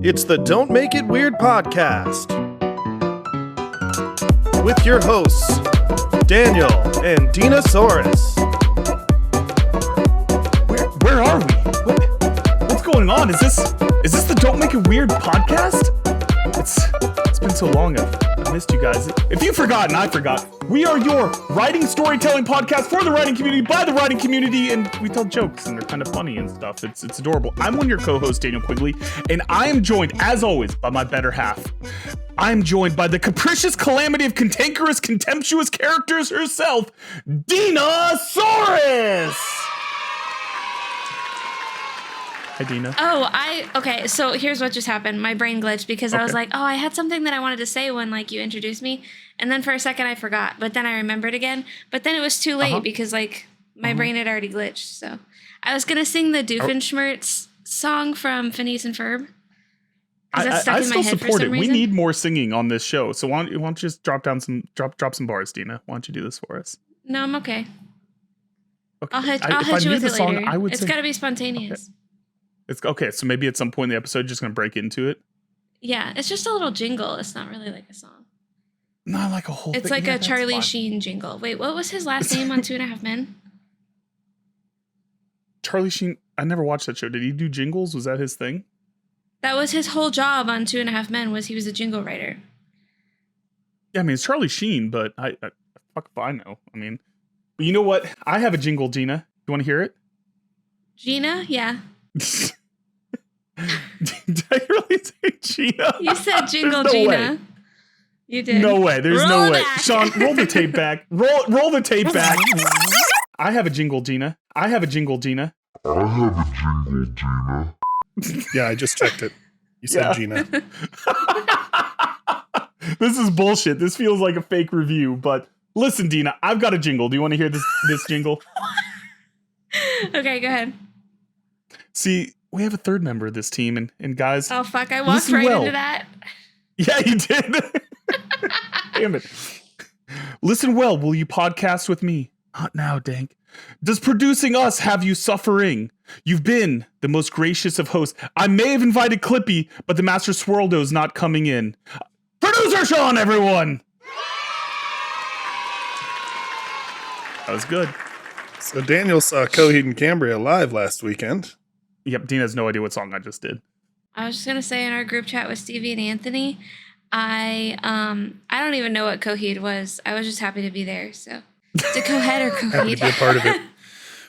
It's the Don't Make It Weird podcast with your hosts, Daniel and Dinasaurus. Where are we? What's going on? Is this the Don't Make It Weird podcast? It's been so long. I've missed you guys. If you've forgotten, I forgot. We are your writing storytelling podcast for the writing community, by the writing community, and we tell jokes, and they're kind of funny and stuff. It's adorable. I'm one of your co-hosts, Daniel Quigley, and I am joined, as always, by my better half. I'm joined by the capricious calamity of cantankerous, contemptuous characters herself, Dinasaurus! Hi, Dina. Okay, so here's what just happened. My brain glitched because I was like, I had something that I wanted to say when, you introduced me. And then for a second I forgot, but then I remembered again. But then it was too late because, my brain had already glitched. So I was going to sing the Doofenshmirtz song from Phineas and Ferb. I still support it. We need more singing on this show. So why don't you just drop some bars, Dina? Why don't you do this for us? No, I'm okay. Okay. I'll hit you with it later. It's got to be spontaneous. Okay. It's okay. So maybe at some point in the episode, just going to break into it. Yeah, it's just a little jingle. It's not really like a song. Not like a whole thing. It's like a Charlie Sheen jingle. Wait, what was his last name on 2.5 Men? Charlie Sheen. I never watched that show. Did he do jingles? Was that his thing? That was his whole job on 2.5 Men. He was a jingle writer. Yeah, I mean it's Charlie Sheen, but I fuck if I know. I mean, but you know what? I have a jingle, Gina. You want to hear it? Gina? Yeah. Did I really say Gina? You said jingle, no Gina. Way. You did. No way. There's roll no way. back. Sean, roll the tape back. Roll the tape back. I have a jingle, Gina. I have a jingle, Gina. Yeah, I just checked it. You said Gina. This is bullshit. This feels like a fake review, but listen, Dina, I've got a jingle. Do you want to hear this jingle? Okay, go ahead. See, we have a third member of this team, and guys... Oh, fuck, I walked right into that. Yeah, you did. Damn it. Listen well, will you podcast with me? Not now, Dank. Does producing us have you suffering? You've been the most gracious of hosts. I may have invited Clippy, but the Master Swirldo's not coming in. Producer Sean, everyone! That was good. So Daniel saw Coheed and Cambria live last weekend. Yep, Dina has no idea what song I just did. I was just going to say in our group chat with Stevie and Anthony, I don't even know what Coheed was. I was just happy to be there. So, is it Coheed or Coheed? Happy to be a part of it.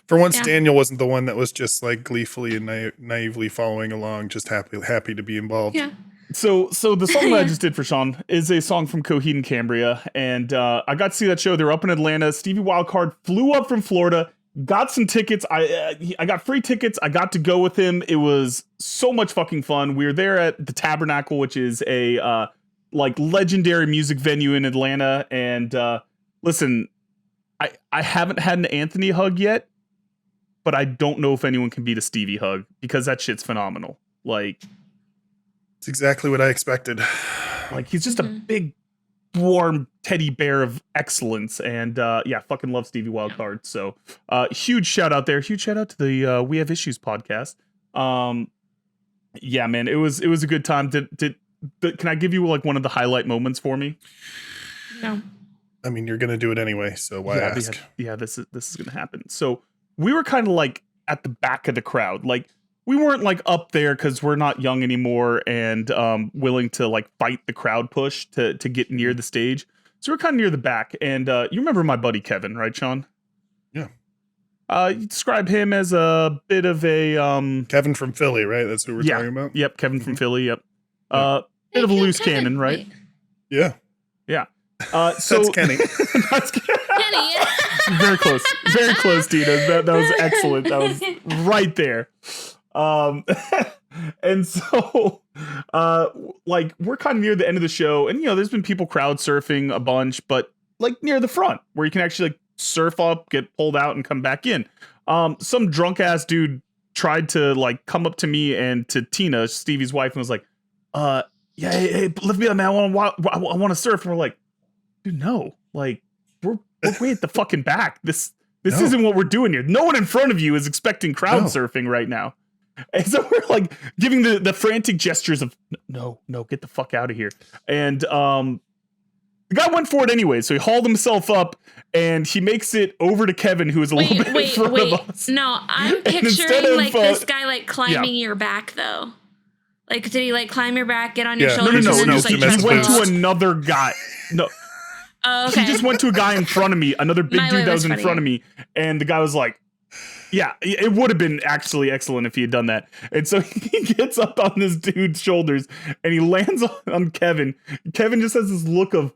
For once, yeah. Daniel wasn't the one that was just gleefully and naively following along, just happy to be involved. Yeah. So the song that I just did for Sean is a song from Coheed and Cambria, and I got to see that show. They were up in Atlanta. Stevie Wildcard flew up from Florida. Got some tickets. I got free tickets. I got to go with him. It was so much fucking fun. We were there at the Tabernacle, which is a legendary music venue in Atlanta. And listen, I haven't had an Anthony hug yet, but I don't know if anyone can beat a Stevie hug because that shit's phenomenal. It's exactly what I expected. He's just a big, warm teddy bear of excellence, and fucking love Stevie Wildcard. So huge shout out there. Huge shout out to the We Have Issues podcast. Yeah, man, it was a good time. Can I give you one of the highlight moments for me? No. I mean, you're gonna do it anyway, so why ask? Yeah, this is gonna happen. So we were kind of at the back of the crowd. We weren't up there because we're not young anymore and willing to fight the crowd push to get near the stage. So we're kind of near the back. And you remember my buddy Kevin, right, Sean? Yeah. You describe him as a bit of a Kevin from Philly, right? That's who we're talking about. Yep, Kevin from Philly. Yep. Bit of a loose cannon, right? Yeah. Yeah. So that's Kenny. That's Kenny. Very close, Dina. That was excellent. That was right there. And so we're kind of near the end of the show, and there's been people crowd surfing a bunch, but near the front where you can actually surf up, get pulled out, and come back in. Some drunk ass dude tried to come up to me and to Tina, Stevie's wife, and was like, yeah, hey, lift me up, man. I want to surf. And we're like, dude, no, we're way at the fucking back. This isn't what we're doing here. No one in front of you is expecting crowd surfing right now. And so we're like giving the frantic gestures of no, get the fuck out of here. And the guy went for it anyway, so he hauled himself up and he makes it over to Kevin, who is a little bit in front of us. No, I'm picturing like this guy like climbing your back though. Like, did he like climb your back, get on your shoulders? No. Just, like, He went to another guy. No. Oh, okay. He just went to a guy in front of me, another big dude that was in front of me, and the guy was like, yeah, it would have been actually excellent if he had done that. And so he gets up on this dude's shoulders and he lands on Kevin. Kevin just has this look of,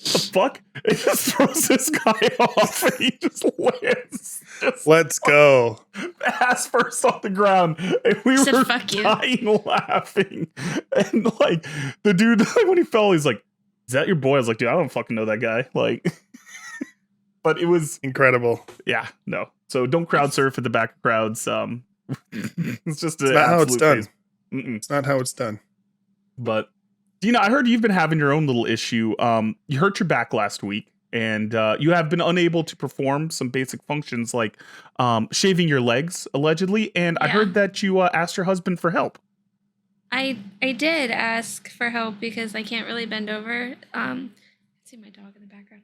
the fuck? It just throws this guy off and he just lands. Let's go. Ass first on the ground. And we were dying laughing. And like the dude, like, when he fell, he's like, is that your boy? I was like, dude, I don't fucking know that guy. Like, but it was incredible. Yeah, no. So don't crowd surf at the back of crowds. It's just not how it's done. It's not how it's done. But Dina, I heard you've been having your own little issue. You hurt your back last week, and you have been unable to perform some basic functions like shaving your legs, allegedly. And I heard that you asked your husband for help. I did ask for help because I can't really bend over. See my dog in the background.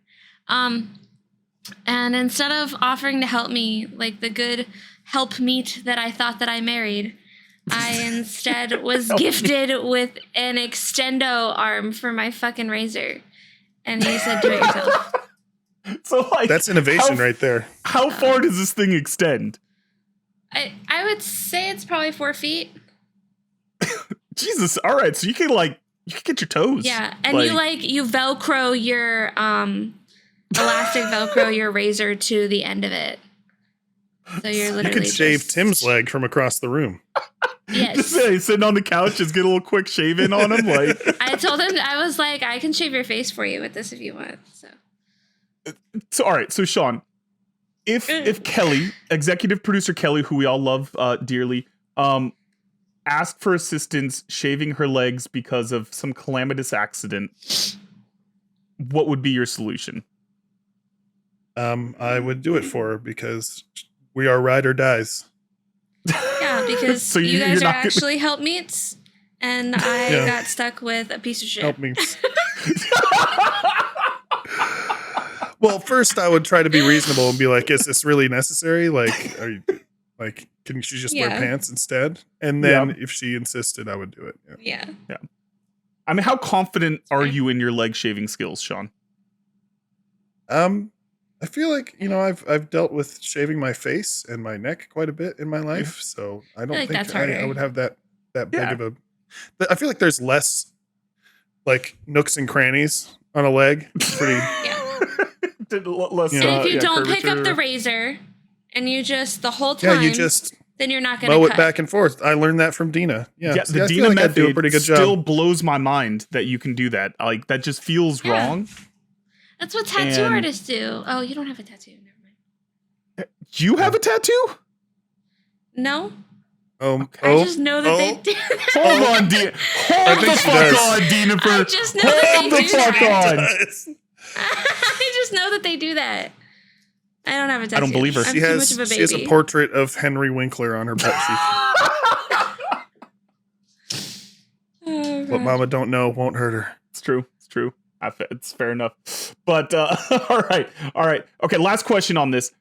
And instead of offering to help me like the good helpmeet that I thought that I married, I instead was gifted with an extendo arm for my fucking razor. And he said, do it yourself. So like that's innovation right there. How far does this thing extend? I would say it's probably 4 feet. Jesus. All right. So you can get your toes. Yeah. And you Velcro your elastic Velcro your razor to the end of it. So you're literally you could shave Tim's leg from across the room. Yes. Just sitting on the couch, just get a little quick shave in on him. Like I told him, I was like, I can shave your face for you with this if you want. So all right. So Sean, if Kelly, executive producer Kelly, who we all love dearly, asked for assistance shaving her legs because of some calamitous accident, what would be your solution? I would do it for her because we are ride or dies. Yeah, because so you guys are actually helpmeets, and I got stuck with a piece of shit. Helpmeets. Well, first I would try to be reasonable and be like, "Is this really necessary? Like, are you like, can she just wear pants instead?" And then if she insisted, I would do it. Yeah. I mean, how confident are you in your leg shaving skills, Sean? I feel like, I've dealt with shaving my face and my neck quite a bit in my life, so I don't think I would have that big of a. I feel like there's less like nooks and crannies on a leg. It's pretty. Less, and if you don't pick up the razor and you just the whole time, then you're not going to mow it back and forth. I learned that from Dina. Yeah, the Dina method I do a pretty good still blows my mind that you can do that. Like that just feels wrong. That's what tattoo artists do. Oh, you don't have a tattoo. Never mind. You have a tattoo? No. I just know that they do. Hold on, Dina. Hold the fuck on, Dina. I just know that they do that. I just know that they do that. I don't have a tattoo. I don't believe her. She has a portrait of Henry Winkler on her butt cheek. What Mama don't know won't hurt her. It's true. It's fair enough. But all right. Okay, last question on this.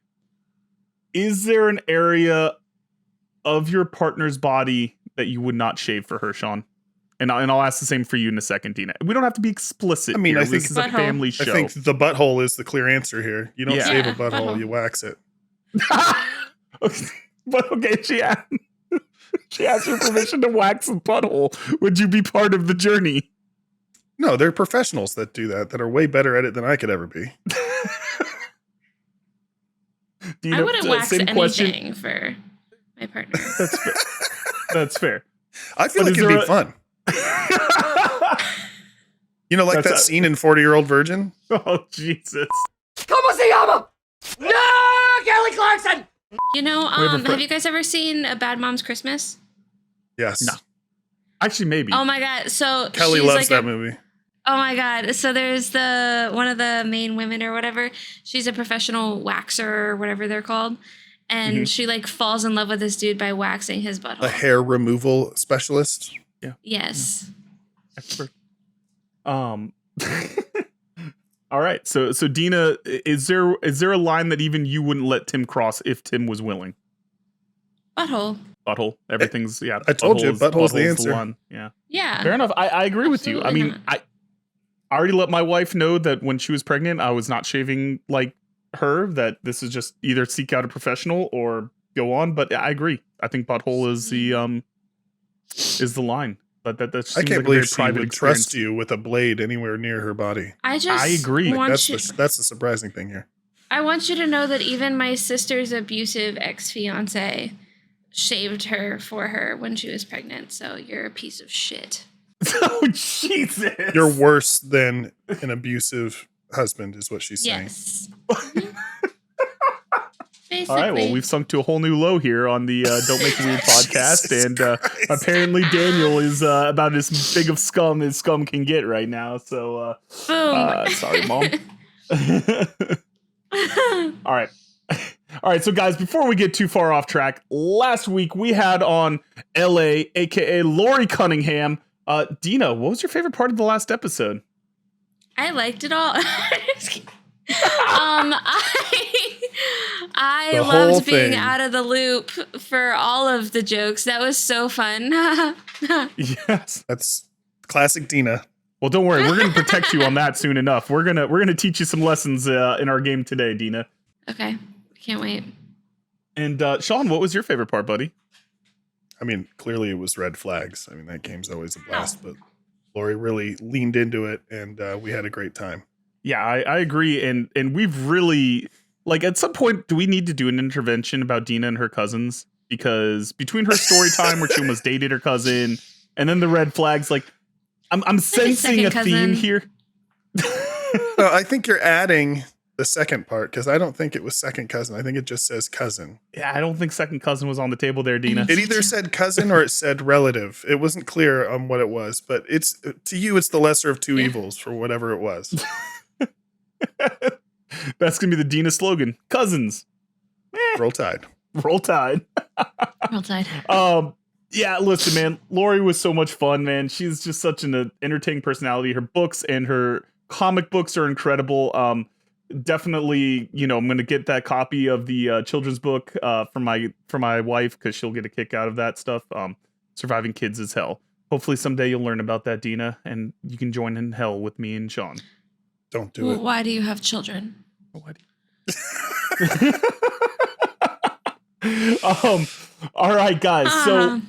Is there an area of your partner's body that you would not shave for her, Sean? And I'll ask the same for you in a second, Dina. We don't have to be explicit. I mean, I think this is a family show. I think the butthole is the clear answer here. You don't shave a butthole, you wax it. But okay, she asked your permission to wax the butthole. Would you be part of the journey? No, there are professionals that do that are way better at it than I could ever be. Dina, I wouldn't wax anything for my partner. That's fair. I feel like it'd be fun. Like that scene in 40-Year-Old Virgin? Oh, Jesus. ¿Cómo se llama? No, Kelly Clarkson! Have you guys ever seen A Bad Mom's Christmas? Yes. No. Actually, maybe. Oh my God. So Kelly loves that movie. Oh my God. So there's one of the main women or whatever. She's a professional waxer or whatever they're called. and she like falls in love with this dude by waxing his butthole. A hair removal specialist. Yeah. Yes. Expert. All right. So Dina, is there a line that even you wouldn't let Tim cross if Tim was willing? Butthole. Butthole. Everything's I told you, butthole's the answer. one. Yeah. Yeah. Fair enough. I agree with you. I mean, not. I already let my wife know that when she was pregnant, I was not shaving like her, that this is just either seek out a professional or go on. But I agree. I think butthole is the line. But that seems I can't like believe a she very private would experience. trust you with a blade anywhere near her body. I agree. That's the surprising thing here. I want you to know that even my sister's abusive ex-fiance shaved her for her when she was pregnant. So you're a piece of shit. Oh, Jesus. You're worse than an abusive husband is what she's saying. Yes. All right, well, we've sunk to a whole new low here on the Don't Make It Weird podcast, and apparently Daniel is about as big of scum as scum can get right now, so sorry, Mom. All right, so guys, before we get too far off track, last week we had on LA, aka Lori Cunningham. Dina, what was your favorite part of the last episode? I liked it all. I loved being out of the loop for all of the jokes. That was so fun. Yes. That's classic Dina. Well, don't worry. We're going to protect you on that soon enough. We're going to teach you some lessons in our game today, Dina. Okay. Can't wait. And Sean, what was your favorite part, buddy? I mean, clearly it was red flags. I mean, that game's always a blast, but Lori really leaned into it, and we had a great time. Yeah, I agree. And we've really, like, at some point, do we need to do an intervention about Dina and her cousins? Because between her story time where she almost dated her cousin and then the red flags, like, I'm sensing a theme here. No, I think you're adding the second part because I don't think it was second cousin. I think it just says cousin. Yeah, I don't think second cousin was on the table there, Dina. It either said cousin or it said relative. It wasn't clear on what it was, but it's to you, it's the lesser of two evils for whatever it was. That's gonna be the Dina slogan. Cousins. Roll Tide. Roll Tide. Roll Tide. Yeah, listen, man. Lori was so much fun, man. She's just such an entertaining personality. Her books and her comic books are incredible. Definitely, I'm gonna get that copy of the children's book for my wife because she'll get a kick out of that stuff. Surviving Kids is Hell. Hopefully someday you'll learn about that, Dina, and you can join in hell with me and Sean. Don't do it. Why do you have children? All right, guys. So,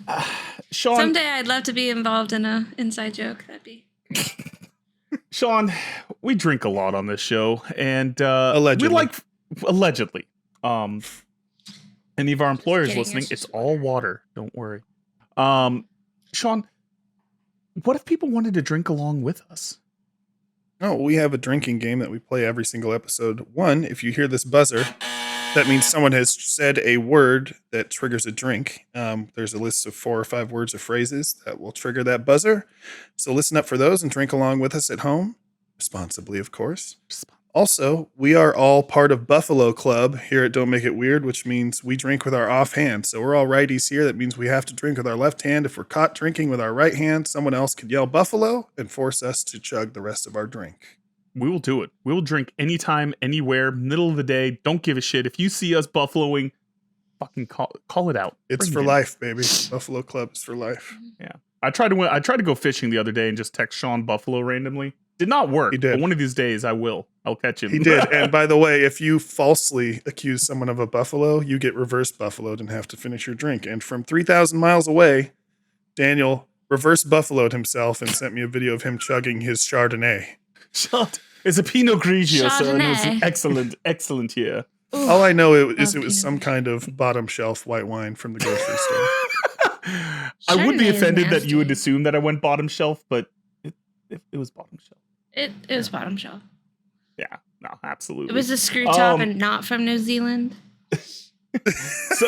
Sean. Someday I'd love to be involved in a inside joke. That'd be. Sean, we drink a lot on this show, and allegedly. Allegedly. Any of our employers listening, it's all water. Don't worry. Sean, what if people wanted to drink along with us? Oh, we have a drinking game that we play every single episode. One, if you hear this buzzer, that means someone has said a word that triggers a drink. There's a list of 4 or 5 words or phrases that will trigger that buzzer. So listen up for those and drink along with us at home. Responsibly, of course. Also, we are all part of Buffalo Club here at Don't Make It Weird, which means we drink with our offhand. So we're all righties here. That means we have to drink with our left hand. If we're caught drinking with our right hand, someone else could yell Buffalo and force us to chug the rest of our drink. We will do it. We will drink anytime, anywhere, middle of the day. Don't give a shit. If you see us buffaloing, fucking call it out. It's for life, baby. Buffalo Club is for life. Yeah. I tried to go fishing the other day and just text Sean Buffalo randomly. Did not work. He did. But one of these days I will. I'll catch him. He did. And by the way, if you falsely accuse someone of a buffalo, you get reverse buffaloed and have to finish your drink. And from 3,000 miles away, Daniel reverse buffaloed himself and sent me a video of him chugging his Chardonnay. It's a Pinot Grigio, so it was excellent here. Ooh, all I know it was some kind of bottom shelf white wine from the grocery store. I would be offended that you would assume that I went bottom shelf, but it was bottom shelf. It was bottom shelf. Yeah, no, absolutely. It was a screw top and not from New Zealand. So,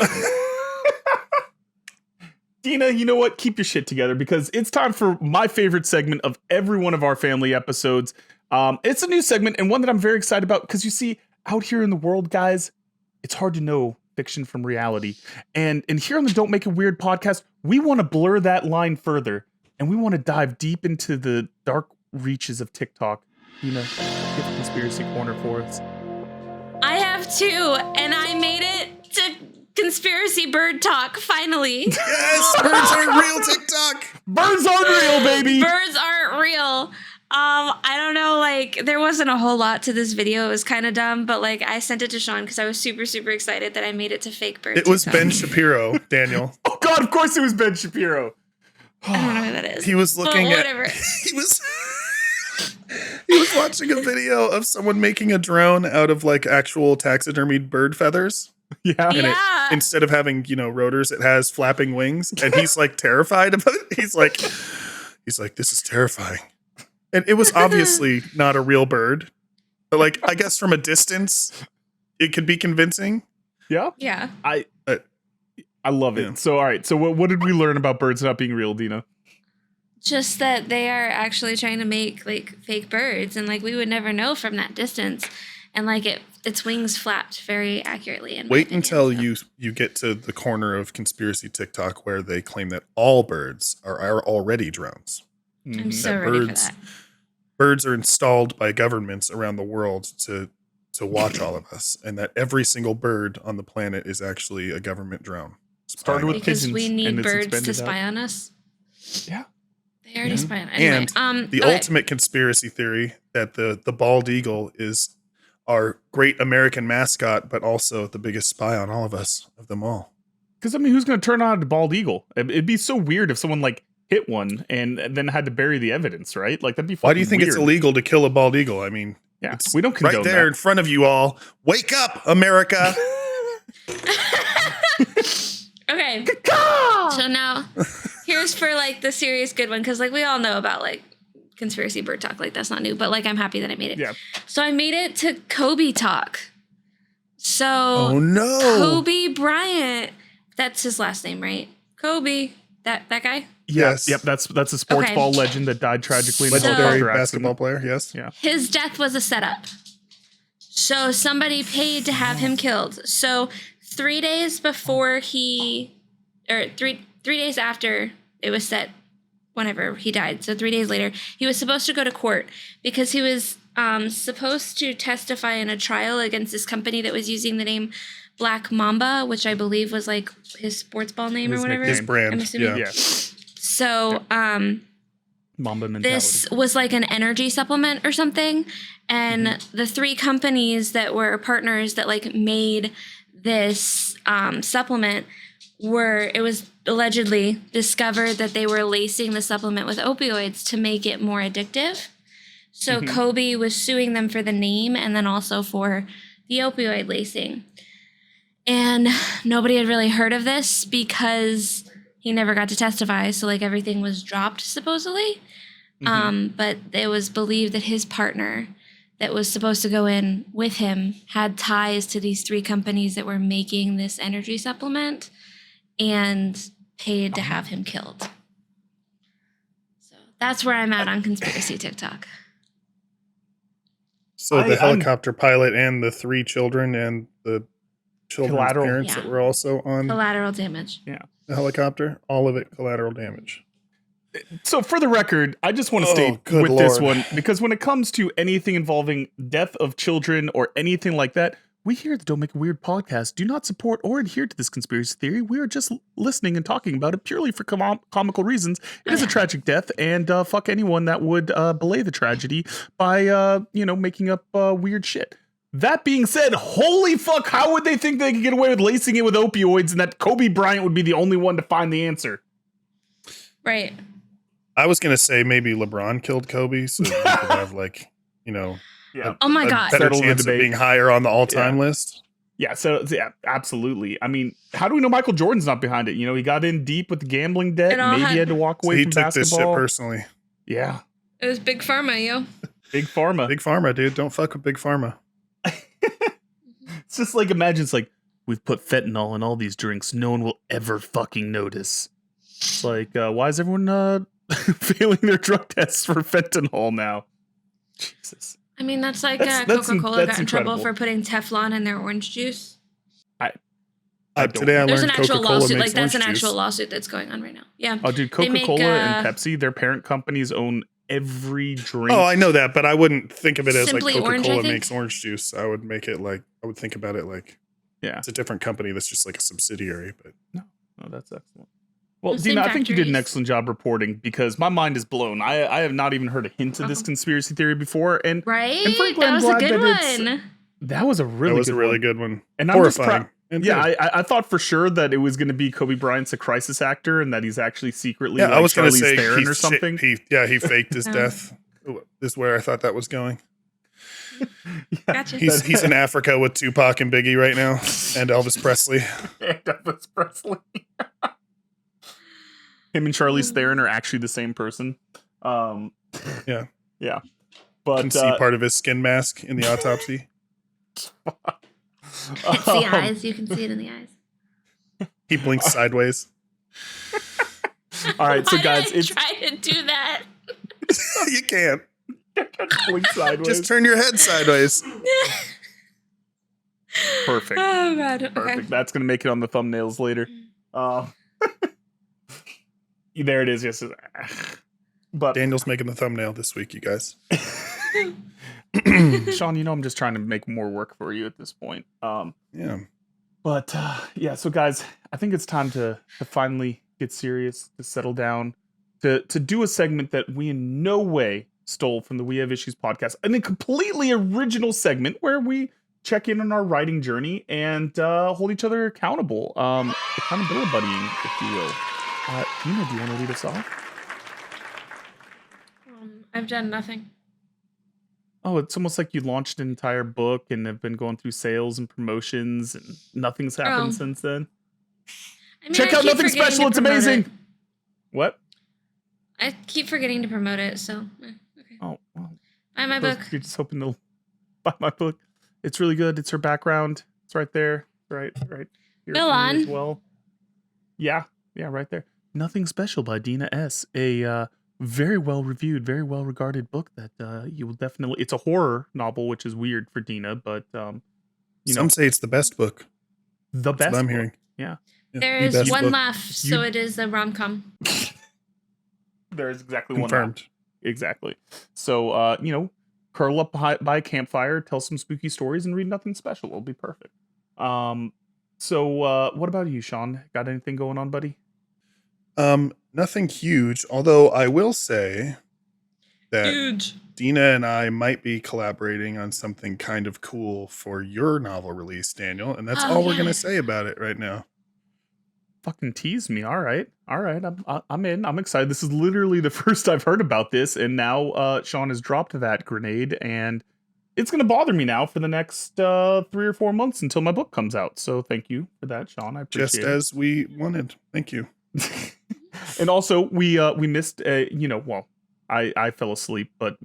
Dina, you know what? Keep your shit together because it's time for my favorite segment of every one of our family episodes. It's a new segment and one that I'm very excited about because you see, out here in the world, guys, it's hard to know fiction from reality. And here on the Don't Make It Weird podcast, we want to blur that line further. And we want to dive deep into the dark reaches of TikTok. Dina, get the conspiracy corner for us. I have two, and I made it to conspiracy bird talk, finally. Yes, birds aren't real, TikTok. Birds aren't real, baby. Birds aren't real. I don't know, like, there wasn't a whole lot to this video. It was kind of dumb, but, like, I sent it to Sean because I was super, super excited that I made it to fake bird. It was Ben Shapiro, Daniel. Oh, God, of course it was Ben Shapiro. I don't know who that is. He was looking at... whatever. He was watching a video of someone making a drone out of, like, actual taxidermied bird feathers. Yeah. And instead of having, rotors, it has flapping wings. And he's, like, terrified about it. He's like, this is terrifying. And it was obviously not a real bird, but like, I guess from a distance, it could be convincing. Yeah. Yeah. I love it. Yeah. So, all right. So what did we learn about birds not being real, Dina? Just that they are actually trying to make like fake birds, and like we would never know from that distance. And like its wings flapped very accurately. Wait until you get to the corner of conspiracy TikTok where they claim that all birds are already drones. I'm so ready for that. Birds are installed by governments around the world to watch all of us, and that every single bird on the planet is actually a government drone. Started with because pigeons, we need and it's birds to expanded spy out. on us. Yeah. They already spy on us. Anyway, And the ultimate conspiracy theory that the bald eagle is our great American mascot, but also the biggest spy on all of us, of them all. Because, I mean, who's going to turn on a bald eagle? It'd be so weird if someone, like, hit one and then had to bury the evidence, right? Like, that'd be fucking Why do you think weird. it's illegal to kill a bald eagle? I mean, Yeah, it's we don't condone right there that. in front of you all. Wake up, America! okay. So now, here's for like the serious good one, because like we all know about like conspiracy bird talk, like that's not new, but like I'm happy that I made it. Yeah. So I made it to Kobe talk. So Oh no, Kobe Bryant, that's his last name, right? Kobe, that guy. Yes. Yep. That's a sports Okay. ball legend that died tragically in a legendary helicopter basketball accident. player. Yes. Yeah. His death was a setup. So somebody paid to have him killed. So 3 days before three days after it was set, whenever he died, so 3 days later, he was supposed to go to court because he was supposed to testify in a trial against this company that was using the name Black Mamba, which I believe was like his sports ball name His or whatever. His brand. I'm assuming. Yeah. So Mamba mentality. this was like an energy supplement or something. And the three companies that were partners that like made this supplement it was allegedly discovered that they were lacing the supplement with opioids to make it more addictive. So Kobe was suing them for the name and then also for the opioid lacing. And nobody had really heard of this because he never got to testify. So like everything was dropped supposedly. But it was believed that his partner that was supposed to go in with him had ties to these three companies that were making this energy supplement and paid to have him killed. So that's where I'm at on conspiracy TikTok. So the helicopter pilot and the three children and the children's Collateral. parents that were also on Collateral damage. the helicopter, all of it collateral damage. So for the record, I just want to state good with this Lord. one, because when it comes to anything involving death of children or anything like that, we here at the Don't Make a Weird podcast do not support or adhere to this conspiracy theory. We are just listening and talking about it purely for comical reasons. It is a tragic death, and fuck anyone that would belay the tragedy by, making up weird shit. That being said, holy fuck, how would they think they could get away with lacing it with opioids and that Kobe Bryant would be the only one to find the answer? Right. I was going to say maybe LeBron killed Kobe, so he could have Oh my God. better Settle the chance of debate. being higher on the all-time list. Yeah, so yeah, absolutely. I mean, how do we know Michael Jordan's not behind it? You know, he got in deep with the gambling debt. It all Maybe had- he had to walk So away he from took this shit basketball. personally. Yeah, It was Big Pharma, yo. big pharma. Big Pharma, dude. Don't fuck with Big Pharma. It's just like, imagine it's like, we've put fentanyl in all these drinks. No one will ever fucking notice. It's like, why is everyone failing their drug tests for fentanyl now? Jesus. I mean, that's like That's Coca-Cola that's got in trouble incredible. for putting Teflon in their orange juice. Today I There's learned an actual Coca-Cola lawsuit. makes Like that's an orange actual juice. lawsuit that's going on right now. Yeah. Oh, dude, Coca-Cola and Pepsi, their parent companies own every drink. Oh, I know that, but I wouldn't think of it as like Simply Orange, I Coca-Cola think. makes orange juice. I would make it like I would think about it like it's a different company that's just like a subsidiary. But no, that's excellent. Well, The Dina, same I think you did an factories. excellent job reporting because my mind is blown. I have not even heard a hint of this conspiracy theory before, and Right? And frankly, That I'm was a glad good that one. that was a really good one. And I'm just horrifying. I thought for sure that it was going to be Kobe Bryant's a crisis actor and that he's actually secretly I was going to Charlize say Theron or something. He faked his death. Is where I thought that was going. Gotcha. He's in Africa with Tupac and Biggie right now, and Elvis Presley. And Elvis Presley. Him and Charlize Theron are actually the same person. Yeah. But You can see part of his skin mask in the autopsy. It's the eyes. You can see it in the eyes. He blinks sideways. all right, so Why guys, did I it's try to do that. You can't. blink sideways. Just turn your head sideways. Perfect. Oh god. Perfect. Okay. That's gonna make it on the thumbnails later. There it is. Yes. But Daniel's making the thumbnail this week, you guys. Sean, you know I'm just trying to make more work for you at this point. Yeah. But so guys, I think it's time to finally get serious, to settle down, to do a segment that we in no way stole from the We Have Issues podcast, and a completely original segment where we check in on our writing journey and hold each other accountable. Accountability buddying, if you will. Dina, do you want to lead us off? I've done nothing. Oh, it's almost like you launched an entire book and have been going through sales and promotions and nothing's happened since then. I mean, Check I out keep Nothing forgetting Special, to it's promote amazing. it. What? I keep forgetting to promote it, so okay. Oh, well. Buy my book. You're just hoping to buy my book. It's really good. It's her background. It's right there. Right here Go for me on. as well. Yeah, right there. Nothing Special by Dina S. A very well reviewed, very well regarded book that you will definitely. It's a horror novel, which is weird for Dina, but Some say it's the best book. The That's best. what I'm book. hearing. Yeah. There The is best one book. left, so it is the rom-com. There is exactly Confirmed. one. Exactly. So curl up by a campfire, tell some spooky stories, and read Nothing Special. It'll be perfect. So what about you, Sean? Got anything going on, buddy? Nothing huge, although I will say that Huge. Dina and I might be collaborating on something kind of cool for your novel release, Daniel, and that's all we're going to say about it right now. Fucking tease me. All right. I'm in. I'm excited. This is literally the first I've heard about this, and now Sean has dropped that grenade, and it's going to bother me now for the next 3 or 4 months until my book comes out. So thank you for that, Sean. I appreciate Just it. as we wanted. Thank you. And also we missed I fell asleep, but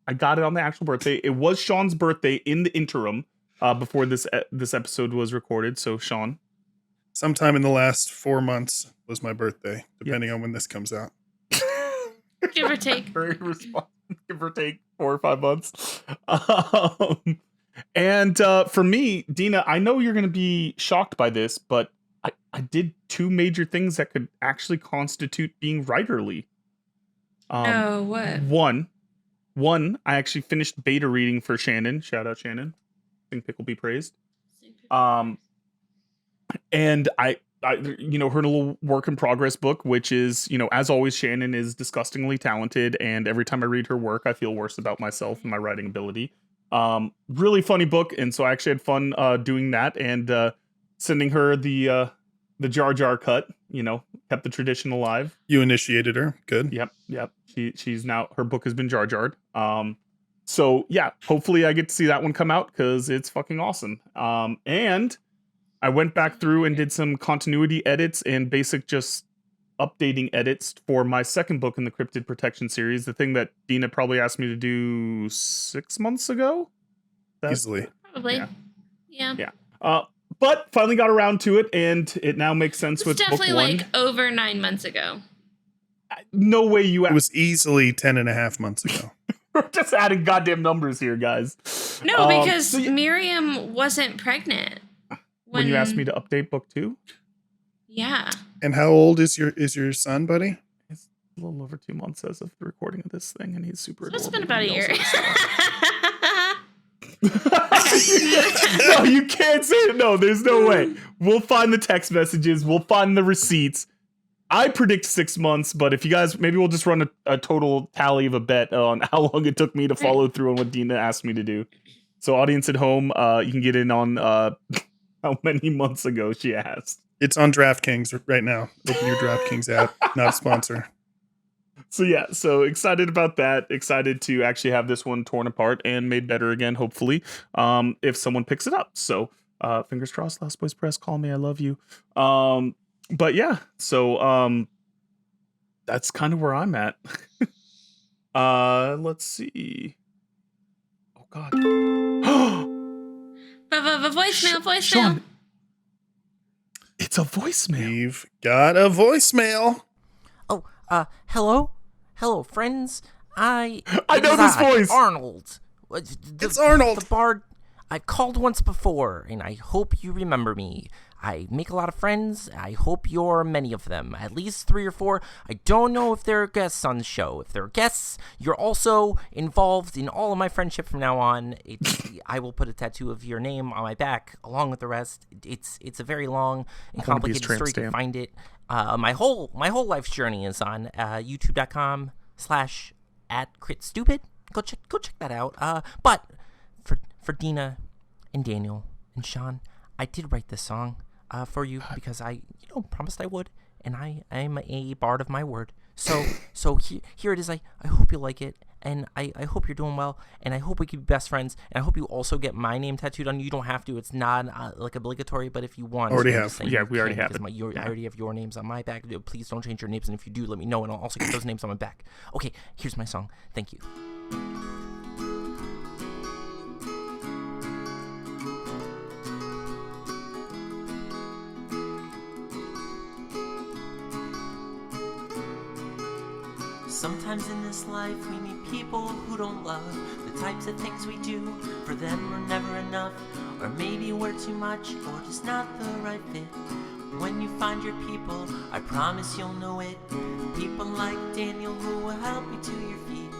I got it on the actual birthday. It was Sean's birthday in the interim before this episode was recorded. So Sean, Sometime in the last 4 months was my birthday, depending on when this comes out. Give or take. very responsible. Give or take 4 or 5 months. And for me, Dina, I know you're going to be shocked by this, but I did 2 major things that could actually constitute being writerly. What? One, I actually finished beta reading for Shannon. Shout out Shannon. Think Pickle be praised. And I her little work in progress book, which is, as always, Shannon is disgustingly talented. And every time I read her work, I feel worse about myself and my writing ability. Really funny book. And so I actually had fun doing that and sending her the Jar Jar cut, kept the tradition alive. You initiated her. Good. Yep. She's now, her book has been Jar Jarred. So yeah, hopefully I get to see that one come out because it's fucking awesome. And I went back through and did some continuity edits and basic just updating edits for my second book in the Cryptid Protection series, the thing that Dina probably asked me to do 6 months ago. Easily. Probably. Yeah. But finally got around to it, and it now makes sense It's with book definitely 1. like over 9 months ago. No way you It was easily 10 and a half months ago. We're just adding goddamn numbers here, guys. No, because Miriam wasn't pregnant when you asked me to update book 2. Yeah. And how old is your son, buddy? It's a little over 2 months as of the recording of this thing, and he's super adorable. It's been about a year. No, you can't say it. No, there's no way. We'll find the text messages. We'll find the receipts. I predict 6 months, but if you guys, maybe we'll just run a total tally of a bet on how long it took me to follow through on what Dina asked me to do. So audience at home, you can get in on how many months ago she asked. It's on DraftKings right now. Open your DraftKings app. Not a sponsor. So yeah, so excited about that. Excited to actually have this one torn apart and made better again, hopefully, if someone picks it up. So fingers crossed, Last Boys Press, call me, I love you. But yeah, so that's kind of where I'm at. Let's see. Oh God. Voicemail. Sean, it's a voicemail. We've got a voicemail. Oh, hello, friends. I know this voice. Arnold. It's Arnold. The bard. I've called once before, and I hope you remember me. I make a lot of friends. I hope you're many of them, at least 3 or 4. I don't know if they're guests on the show. If they're guests, you're also involved in all of my friendship from now on. I will put a tattoo of your name on my back along with the rest. It's a very long and complicated story. You can find it. My whole life's journey is on youtube.com/@critstupid. Go check that out. But for Dina and Daniel and Sean, I did write this song for you because I promised I would, and I am a bard of my word. So here it is. I hope you like it, and I hope you're doing well, and I hope we can be best friends, and I hope you also get my name tattooed on you. You don't have to. It's not like obligatory, but if you want, already have. Yeah, we already have it. I already have your names on my back. Please don't change your names, and if you do, let me know, and I'll also get those names on my back. Okay, here's my song. Thank you. Sometimes in this life we meet people who don't love the types of things we do. For them we're never enough, or maybe we're too much, or just not the right fit. When you find your people, I promise you'll know it. People like Daniel who will help you to your feet.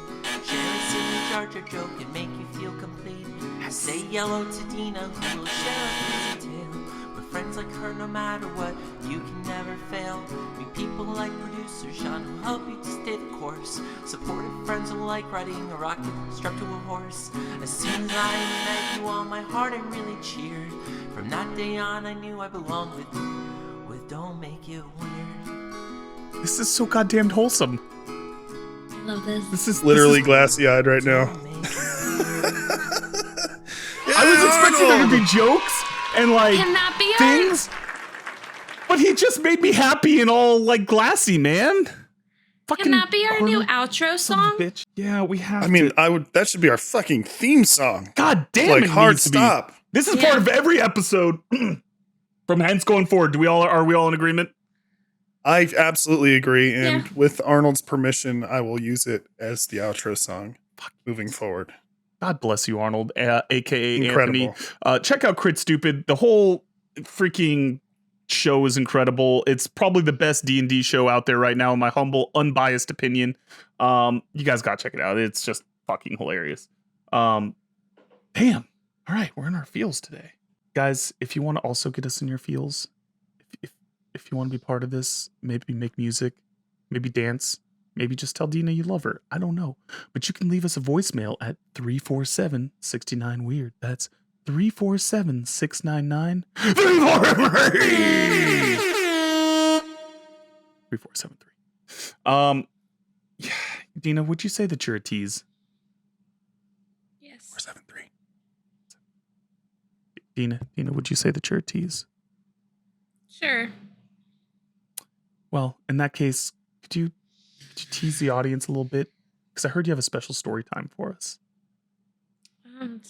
Share a silly Jar Jar joke and make you feel complete. Say hello to Dina who will share a crazy tale. With friends like her, no matter what, you can never fail. Meet people like producer Sean who help you to stay the course. Supportive friends who like riding a rocket strapped to a horse. As soon as I met you, all my heart and really cheered. From that day on, I knew I belonged with Don't Make It Weird. This is so goddamn wholesome. I love this. This is literally glassy-eyed right now. I was expecting there to be jokes and like things, but he just made me happy and all like glassy, man. Can that be our new outro song? Bitch. Yeah, we have. I mean, that should be our fucking theme song. God damn like it! Hard stop. This is part of every episode from hence going forward. Are we all in agreement? I absolutely agree, and with Arnold's permission, I will use it as the outro song moving forward. God bless you, Arnold, aka Incredible. Anthony. Check out Crit Stupid. The whole freaking show is incredible. It's probably the best D&D show out there right now, in my humble, unbiased opinion. You guys gotta check it out. It's just fucking hilarious. Damn. All right, we're in our feels today, guys. If you want to also get us in your feels, if you want to be part of this, maybe make music, maybe dance. Maybe just tell Dina you love her. I don't know. But you can leave us a voicemail at 347-69-WEIRD. That's 347-699. 3473. Yeah, Dina, would you say that you're a tease? Yes. 473. Dina, would you say that you're a tease? Sure. Well, in that case, could you tease the audience a little bit? Because I heard you have a special story time for us.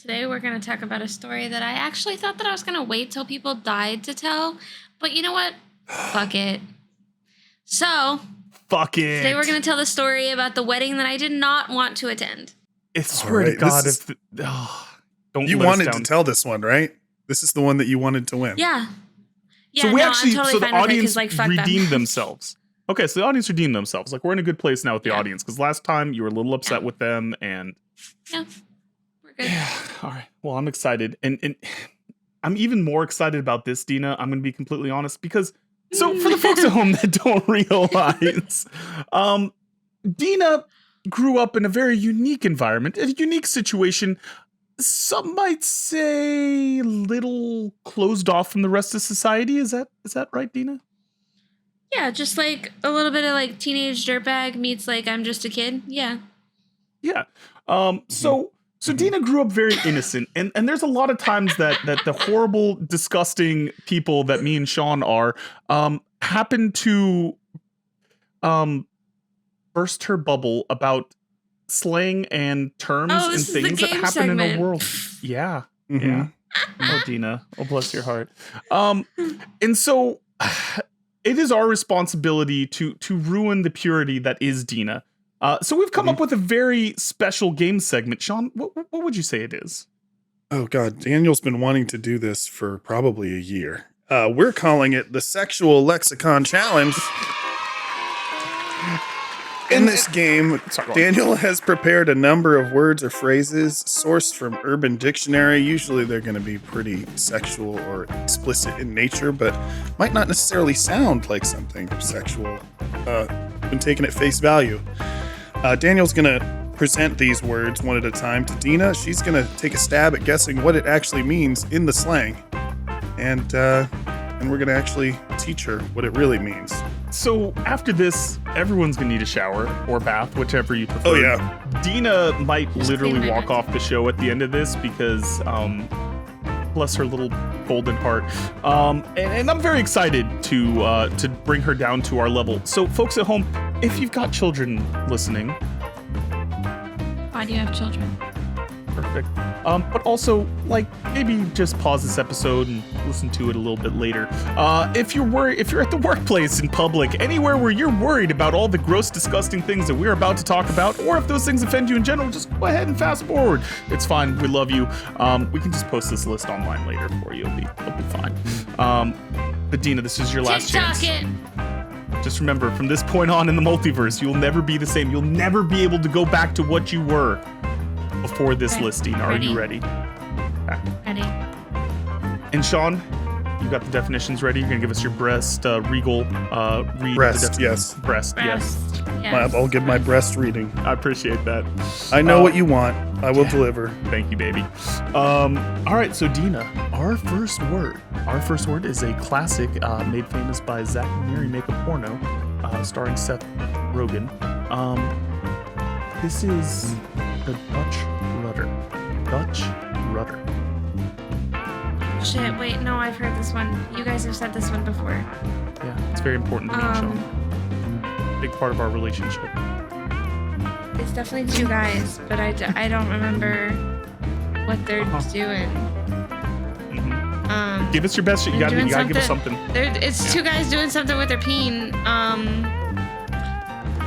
Today we're going to talk about a story that I actually thought that I was going to wait till people died to tell. But you know what? Fuck it. So. Fuck it. Today we're going to tell the story about the wedding that I did not want to attend. I swear to God, don't you let wanted us down. to tell this one, right? This is the one that you wanted to win. Yeah. Yeah, so we no, actually, I'm totally so the fine with it, 'cause, audience like, fuck redeemed them. themselves. Okay, so the audience redeemed themselves. Like, we're in a good place now with the audience, because last time you were a little upset with them, and yeah, we're good. Yeah, all right. Well, I'm excited, and I'm even more excited about this, Dina. I'm going to be completely honest, because so for the folks at home that don't realize, Dina grew up in a very unique environment, a unique situation. Some might say little closed off from the rest of society. Is that right, Dina? Yeah, just like a little bit of like teenage dirtbag meets like I'm just a kid. Yeah. Yeah. So Dina grew up very innocent, and there's a lot of times that the horrible, disgusting people that me and Sean are happen to burst her bubble about slang and terms and things that happen segment. in the world. Yeah. Mm-hmm. Yeah. Oh, Dina. Oh, bless your heart. And so it is our responsibility to ruin the purity that is Dina. So we've come up with a very special game segment. Sean, what would you say it is? Oh, God. Daniel's been wanting to do this for probably a year. We're calling it the Sexual Lexicon Challenge. In this game, Daniel has prepared a number of words or phrases sourced from Urban Dictionary. Usually they're going to be pretty sexual or explicit in nature, but might not necessarily sound like something sexual when taken at face value. Daniel's going to present these words one at a time to Dina. She's going to take a stab at guessing what it actually means in the slang. And we're going to actually teach her what it really means. So after this, everyone's going to need a shower or bath, whichever you prefer. Oh, yeah. Dina might literally walk off the show at the end of this because, bless her little golden heart. And I'm very excited to bring her down to our level. So folks at home, if you've got children listening. Why do you have children? Perfect. But also, like, maybe just pause this episode and listen to it a little bit later. If you're at the workplace, in public, anywhere where you're worried about all the gross, disgusting things that we're about to talk about, or if those things offend you in general, just go ahead and fast forward. It's fine. We love you. We can just post this list online later for you. It'll be fine. But Dina, this is your last chance. Just remember, from this point on in the multiverse, you'll never be the same. You'll never be able to go back to what you were before this listing. Are you ready? Ready. And Sean, you got the definitions ready? You're gonna give us your regal read. Breast, yes. Breast, yes. Yes. I'll give my breast reading. I appreciate that. I know what you want. I will deliver. Thank you, baby. All right, so Dina, our first word is a classic made famous by Zack and Miri Make a Porno, starring Seth Rogen. This is the Dutch Rudder. Dutch Rudder. Shit, wait, no, I've heard this one. You guys have said this one before. Yeah, it's very important to me, Sean. Big part of our relationship. It's definitely two guys, but I don't remember what they're doing. Mm-hmm. Give us your best. You gotta give us something. It's two guys doing something with their peen.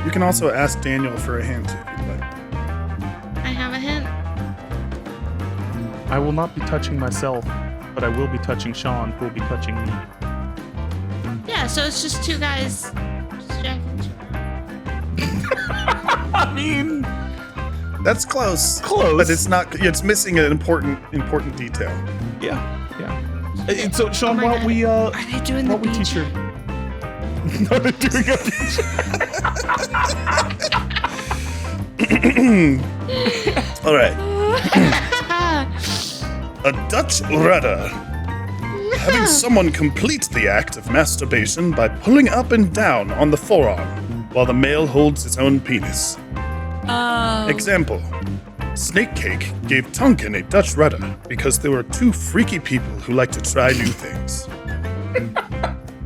You can also ask Daniel for a hint if you'd like. I have a hint. I will not be touching myself, but I will be touching Sean, who will be touching me. Yeah, so it's just two guys just jacking each other. I mean, that's close. Close, but it's not. It's missing an important detail. Yeah. And so, Sean, while we are they doing the beach? Teach her. No, they're doing a beach. All right. A Dutch rudder. Having someone complete the act of masturbation by pulling up and down on the forearm while the male holds his own penis. Oh. Example. Snake Cake gave Tonkin a Dutch rudder because there were two freaky people who like to try new things.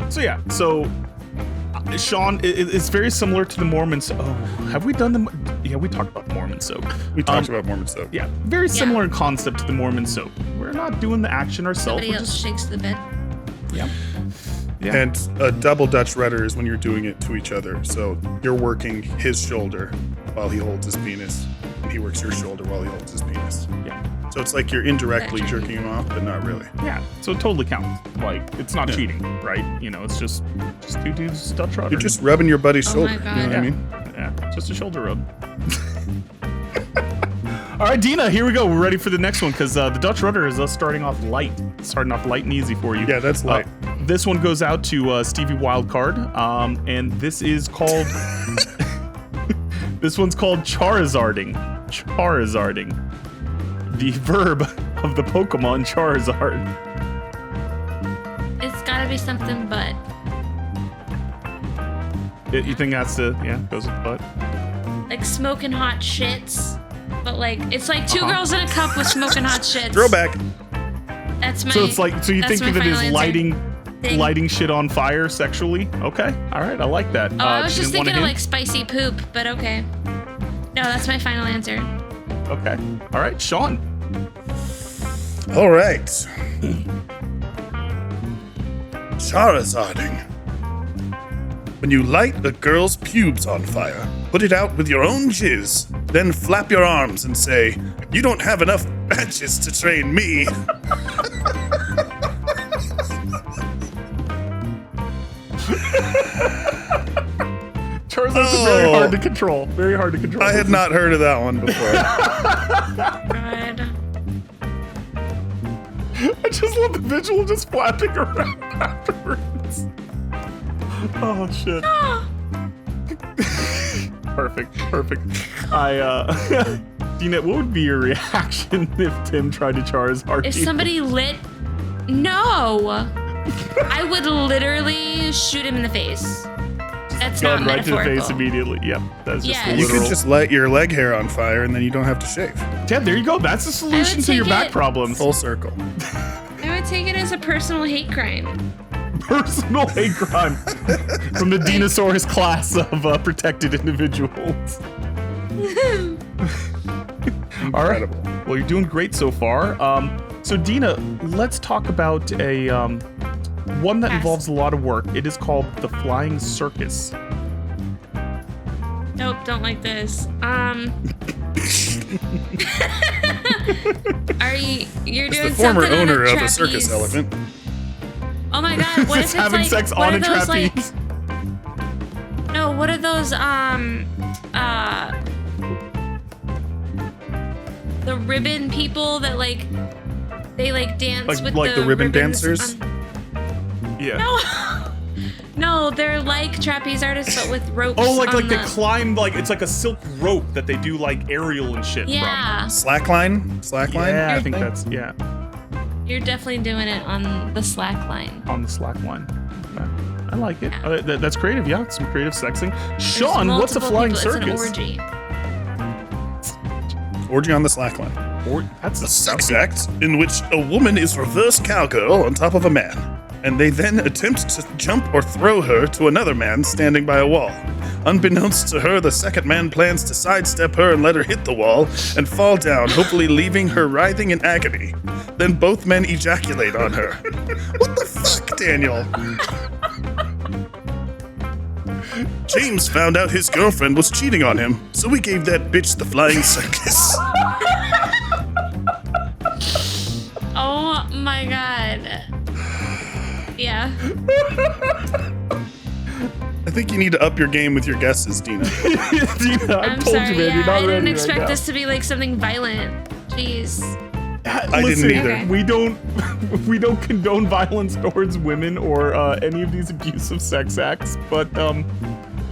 So Sean, it's very similar to the Mormon soap. Oh, have we done the? Yeah, we talked about the Mormon soap. We talked about Mormon soap. Yeah, very similar in concept to the Mormon soap. We're not doing the action ourselves. Somebody else shakes the bed. Yeah. And a double Dutch rudder is when you're doing it to each other. So you're working his shoulder while he holds his penis, and he works your shoulder while he holds his penis. Yeah. So it's like you're indirectly jerking him off, but not really. Yeah, so it totally counts. Like, it's not cheating, right? You know, it's just 2 dudes Dutch rudder. You're just rubbing your buddy's shoulder. God. You know what I mean? Yeah, just a shoulder rub. All right, Dina, here we go. We're ready for the next one because the Dutch rudder is us starting off light and easy for you. Yeah, that's light. This one goes out to Stevie Wildcard, and this is called. This one's called Charizarding. Charizarding. The verb of the Pokemon Charizard. It's gotta be something but. You think that's goes with butt? Like smoking hot shits. But like, it's like 2 girls in a cup with smoking hot shits. Throwback. That's my. So it's like, so you think of it as lighting shit on fire sexually? Okay, all right, I like that. Oh, I was just thinking of like spicy poop, but okay. No, that's my final answer. Okay, all right, Sean. All right. Charizarding. When you light a girl's pubes on fire, put it out with your own jizz, then flap your arms and say, "You don't have enough badges to train me." Charizard's very hard to control. Very hard to control. I had not heard of that one before. God. I just love the visual of just flapping around afterwards. Oh shit. Perfect. Dina, what would be your reaction if Tim tried to Charizard? If somebody lit, no, I would literally shoot him in the face. That's not right to the metaphorical. face immediately. Yep, that's just Yes. You literal. could just light your leg hair on fire and then you don't have to shave. Yeah, there you go. That's the solution to your back problems. Full circle. I would take it as a personal hate crime. Personal hate crime from the Dinasaurus class of protected individuals. All right. Well, you're doing great so far. So Dina, let's talk about a one that involves a lot of work. It is called the Flying Circus. Nope, don't like this. You're doing the former something owner on of a circus elephant. Oh my god, what if it's having like sex what on are a those trapeze? No, what are those the ribbon people that like they like dance with like the ribbon dancers? Yeah. No, they're like trapeze artists but with ropes. Oh, like on they climb, like it's like a silk rope that they do like aerial and shit yeah. Slackline? Yeah, I think that's You're definitely doing it on the slack line. on the slack line. Okay. I like it. That's creative. Yeah, some creative sexing. Sean, There's what's a multiple flying people. circus? It's an orgy. Orgy on the slackline. That's A sex act in which a woman is reverse cowgirl on top of a man, and they then attempt to jump or throw her to another man standing by a wall. Unbeknownst to her, the second man plans to sidestep her and let her hit the wall and fall down, hopefully leaving her writhing in agony. Then both men ejaculate on her. What the fuck, Daniel? James found out his girlfriend was cheating on him, so we gave that bitch the flying circus. Oh my god. Yeah. I think you need to up your game with your guesses, Dina. Dina, I'm told sorry, you, man, you're not I didn't ready expect right this to be like something violent. Jeez. I Listen, didn't either. Okay. We don't condone violence towards women or any of these abusive sex acts, but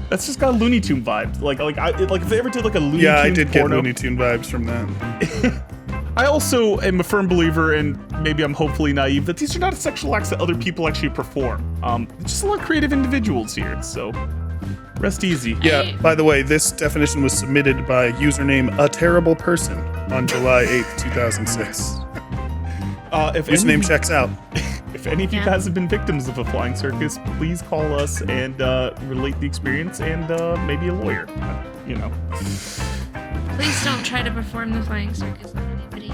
that's just got Looney Tune vibes. Like if they ever did like a Looney Tune Yeah, I did porno, get Looney Tune vibes from that. I also am a firm believer, and maybe I'm hopefully naive, that these are not sexual acts that other people actually perform. Just a lot of creative individuals here, so rest easy. Yeah, by the way, this definition was submitted by username A Terrible Person on July 8th, 2006. If Username checks out. If any of you guys have been victims of a flying circus, please call us and relate the experience and maybe a lawyer. You know. Please don't try to perform the flying circus on anybody.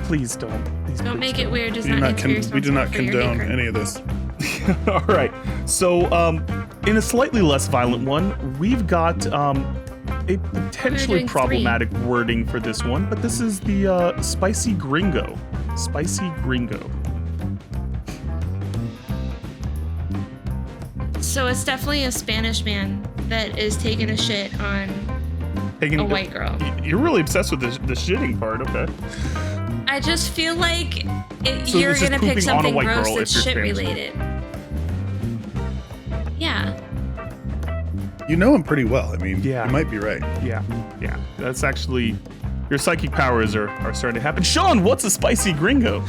Please don't. Don't make it weird. Does We do not not, need to be responsible we do not for your hate condone crime. any of this. All right. So, in a slightly less violent one, we've got a potentially problematic wording for this one, but this is the spicy gringo. Spicy gringo. So it's definitely a Spanish man that is taking a shit on a white girl. You're really obsessed with the shitting part, okay? I just feel like you're gonna pick something gross that's shit related. Yeah. You know him pretty well. I mean, you might be right. Yeah. That's actually, your psychic powers are starting to happen. Sean, what's a spicy gringo?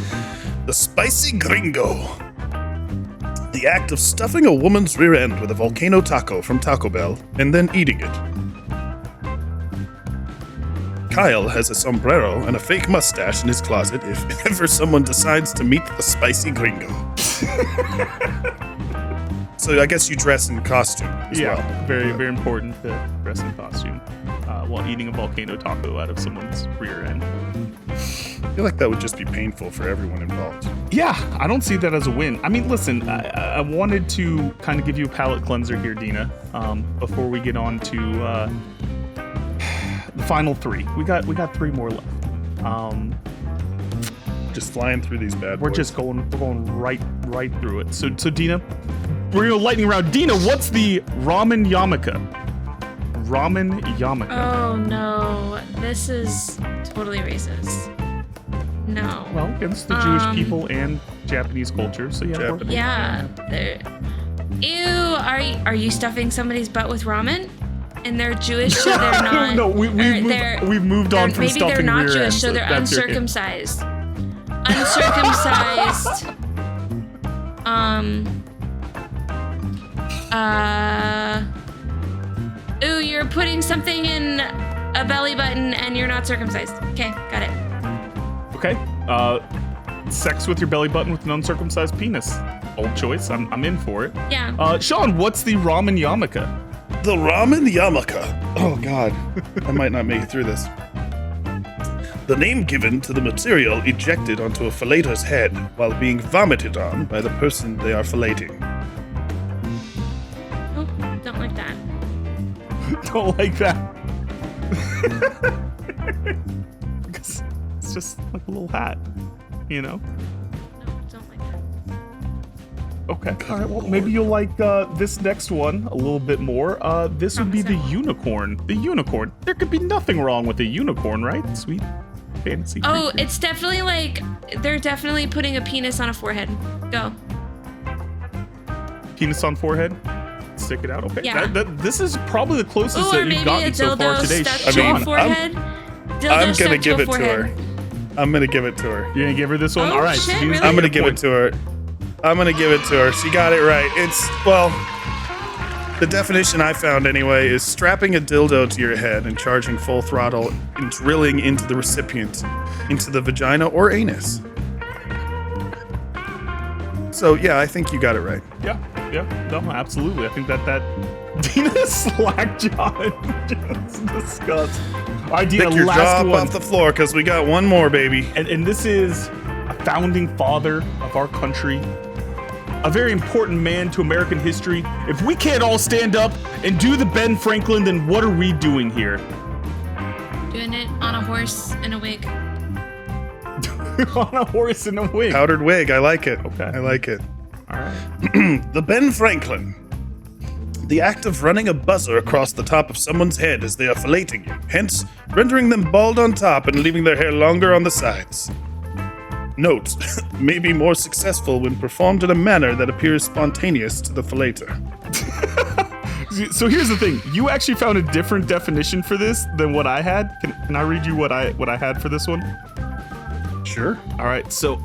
The spicy gringo. The act of stuffing a woman's rear end with a volcano taco from Taco Bell and then eating it. Kyle has a sombrero and a fake mustache in his closet if ever someone decides to meet the spicy gringo. So I guess you dress in costume as well. Very important to dress in costume while eating a volcano taco out of someone's rear end. I feel like that would just be painful for everyone involved. Yeah, I don't see that as a win. I mean, listen, I wanted to kind of give you a palate cleanser here, Dina, before we get on to the final three. We got three more left. Just flying through these bad boys. We're just going right through it. So Dina, we're gonna lightning round. Dina, what's the ramen yarmulke? Ramen yarmulke. Oh no, this is totally racist. No. Well, against the Jewish people and Japanese culture, so yeah. Ew, are you stuffing somebody's butt with ramen? And they're Jewish, so they're not. No, we've moved on from maybe stuffing they're not rear Jewish, ends, so they're uncircumcised. Uncircumcised. Ooh, you're putting something in a belly button and you're not circumcised. Okay, got it. Okay. Sex with your belly button with an uncircumcised penis. Old choice. I'm in for it. Yeah. Sean, what's the ramen yarmulke? The ramen yarmulke. Oh God, I might not make it through this. The name given to the material ejected onto a fellator's head while being vomited on by the person they are fellating. Oh, don't like that. Don't like that. Because it's just like a little hat, you know? No, don't like that. Okay. All right. Well, maybe you'll like this next one a little bit more. This would be the unicorn. The unicorn. There could be nothing wrong with a unicorn, right? Sweet fantasy creature. Oh, it's definitely like they're definitely putting a penis on a forehead. Go. Penis on forehead. Stick it out. Okay. Yeah. This is probably the closest that you've gotten so far today. I'm gonna give it to her. I'm gonna give it to her. You're gonna give her this one? Oh, all right. shit, So really? I'm gonna give it to her. She got it right. It's, well, the definition I found anyway is strapping a dildo to your head and charging full throttle and drilling into the recipient, into the vagina or anus. So yeah, I think you got it right. Yeah. No, absolutely. I think that Dina slackjawed. Just disgust. All right, Dina, Pick your last jaw one. off the floor because we got one more, baby. And this is a founding father of our country, a very important man to American history. If we can't all stand up and do the Ben Franklin, then what are we doing here? Doing it on a horse in a wig. On a horse in a wig. Powdered wig. I like it. Okay. I like it. All right. The Ben Franklin. The act of running a buzzer across the top of someone's head as they are filleting you, hence rendering them bald on top and leaving their hair longer on the sides. Note, may be more successful when performed in a manner that appears spontaneous to the fillator. So here's the thing. You actually found a different definition for this than what I had. Can I read you what I had for this one? Sure. All right, so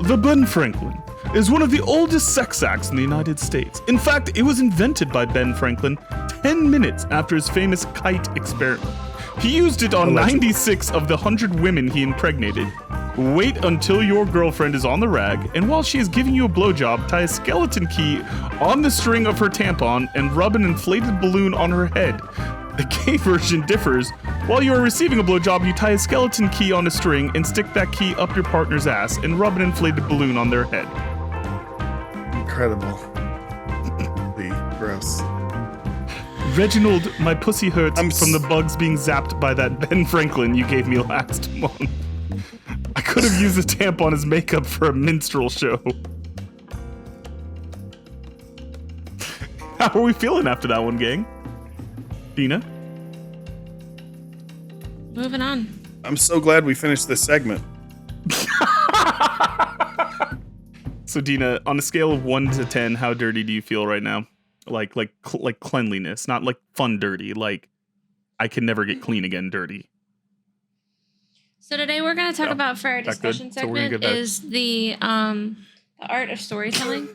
the Ben Franklin is one of the oldest sex acts in the United States. In fact, it was invented by Ben Franklin 10 minutes after his famous kite experiment. He used it on 96 of the 100 women he impregnated. Wait until your girlfriend is on the rag, and while she is giving you a blowjob, tie a skeleton key on the string of her tampon and rub an inflated balloon on her head. The gay version differs. While you are receiving a blowjob, you tie a skeleton key on a string and stick that key up your partner's ass and rub an inflated balloon on their head. Incredible. Gross. Reginald, my pussy hurts from the bugs being zapped by that Ben Franklin you gave me last month. I could have used a tampon as makeup for a minstrel show. How are we feeling after that one, gang? Dina? Moving on. I'm so glad we finished this segment. So Dina, on a scale of 1 to 10, how dirty do you feel right now? Like cleanliness, not like fun dirty. Like I can never get clean again dirty. So today we're going to talk about for our discussion segment is the art of storytelling.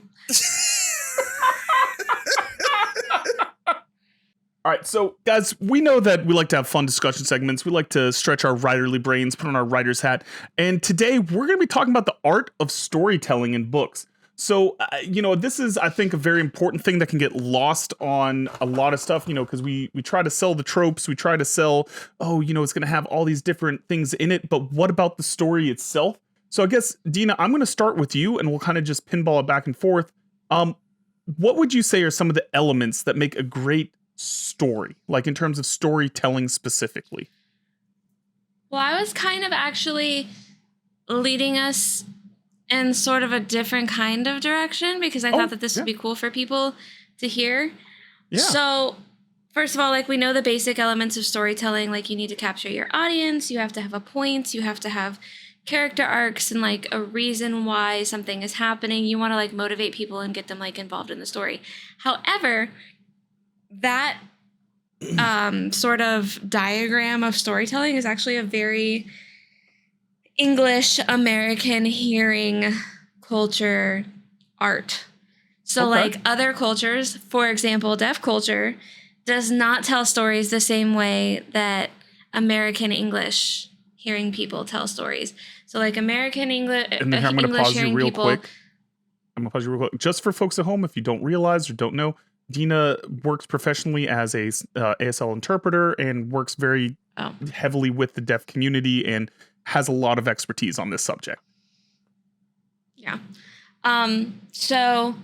All right, so guys, we know that we like to have fun discussion segments. We like to stretch our writerly brains, put on our writer's hat. And today we're going to be talking about the art of storytelling in books. So, this is, I think, a very important thing that can get lost on a lot of stuff, because we try to sell the tropes. We try to sell, it's going to have all these different things in it. But what about the story itself? So I guess, Dina, I'm going to start with you and we'll kind of just pinball it back and forth. What would you say are some of the elements that make a great story, like in terms of storytelling specifically? Well, I was kind of actually leading us in sort of a different kind of direction because I thought that this would be cool for people to hear. Yeah. So, first of all, like we know the basic elements of storytelling, like you need to capture your audience, you have to have a point, you have to have character arcs and like a reason why something is happening. You want to like motivate people and get them like involved in the story. However, that sort of diagram of storytelling is actually a very English American hearing culture art. So like other cultures, for example, deaf culture does not tell stories the same way that American English hearing people tell stories. So like American English, and then I'm going to pause you real quick. I'm going to pause you real quick. Just for folks at home, if you don't realize or don't know, Dina works professionally as a ASL interpreter and works very heavily with the deaf community and has a lot of expertise on this subject. Yeah. So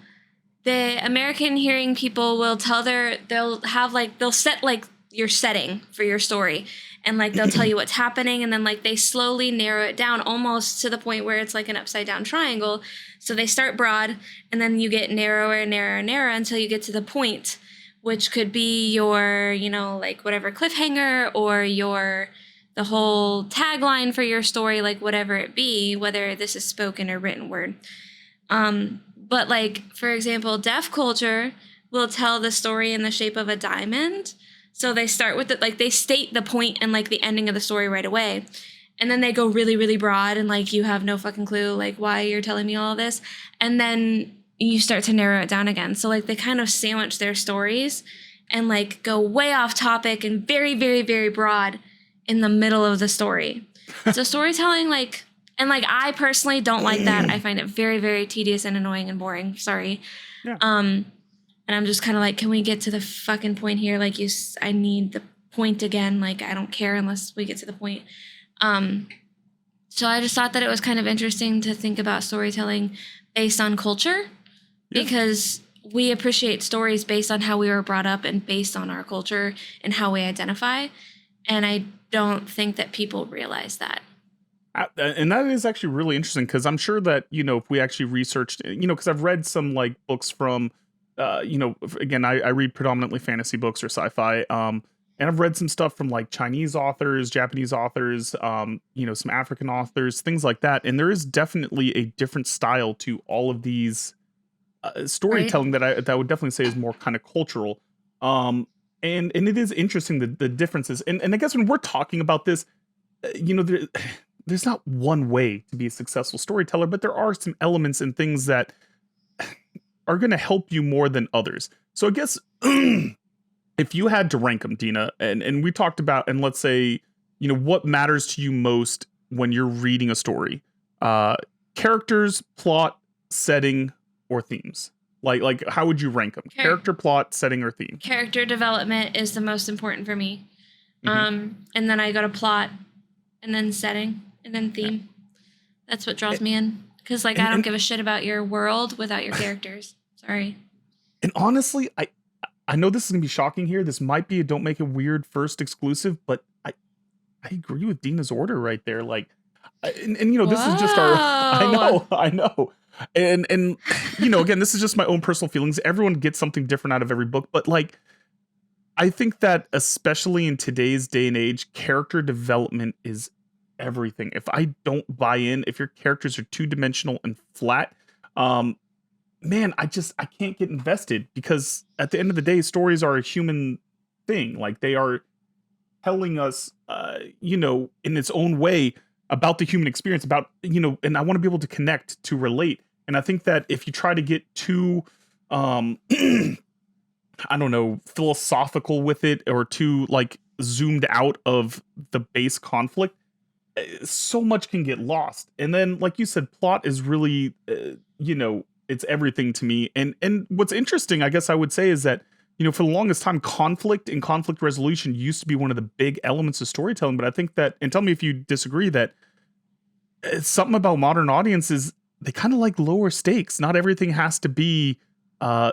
the American hearing people will they'll set like your setting for your story and like they'll tell you what's happening and then like they slowly narrow it down almost to the point where it's like an upside down triangle. So they start broad and then you get narrower and narrower and narrower until you get to the point, which could be your, like whatever cliffhanger or the whole tagline for your story, like whatever it be, whether this is spoken or written word. But like, for example, deaf culture will tell the story in the shape of a diamond. So they start with they state the point and like the ending of the story right away. And then they go really, really broad and like you have no fucking clue like why you're telling me all of this. And then you start to narrow it down again. So like they kind of sandwich their stories and like go way off topic and very, very, very broad in the middle of the story. So storytelling I personally don't like that. I find it very, very tedious and annoying and boring. Sorry. Yeah. And I'm just kind of like, can we get to the fucking point here? Like I need the point again. Like, I don't care unless we get to the point. So I just thought that it was kind of interesting to think about storytelling based on culture because we appreciate stories based on how we were brought up and based on our culture and how we identify. And I don't think that people realize that. And that is actually really interesting because I'm sure that, if we actually researched, because I've read some like books from, again, I read predominantly fantasy books or sci-fi. And I've read some stuff from like Chinese authors, Japanese authors, some African authors, things like that. And there is definitely a different style to all of these storytelling that I would definitely say is more kind of cultural. And it is interesting the differences. And I guess when we're talking about this, there's not one way to be a successful storyteller, but there are some elements and things that are going to help you more than others. So I guess if you had to rank them, Dina, and we talked about, and let's say, what matters to you most when you're reading a story, characters, plot, setting, or themes. Like how would you rank them? Character, plot, setting, or theme? Character development is the most important for me. And then I go to plot and then setting and then theme. That's what draws me in. Because I don't give a shit about your world without your characters. Sorry. And honestly, I know this is gonna be shocking here. This might be a Don't Make It Weird first exclusive, but I agree with Dina's order right there. Like, and you know, this is just our. I know. And you know, again, this is just my own personal feelings. Everyone gets something different out of every book, but like, I think that especially in today's day and age, character development is everything. If I don't buy in, if your characters are two-dimensional and flat, man, I can't get invested, because at the end of the day, stories are a human thing. Like, they are telling us, you know, in its own way about the human experience, about, you know, and I want to be able to connect, to relate. And I think that if you try to get too, I don't know, philosophical with it, or too like zoomed out of the base conflict, so much can get lost. And then, like you said, plot is really, you know, it's everything to me. And what's interesting, I guess I would say, is that, you know, for the longest time, conflict and conflict resolution used to be one of the big elements of storytelling. But I think that, and tell me if you disagree, that it's something about modern audiences, they kind of like lower stakes. Not everything has to be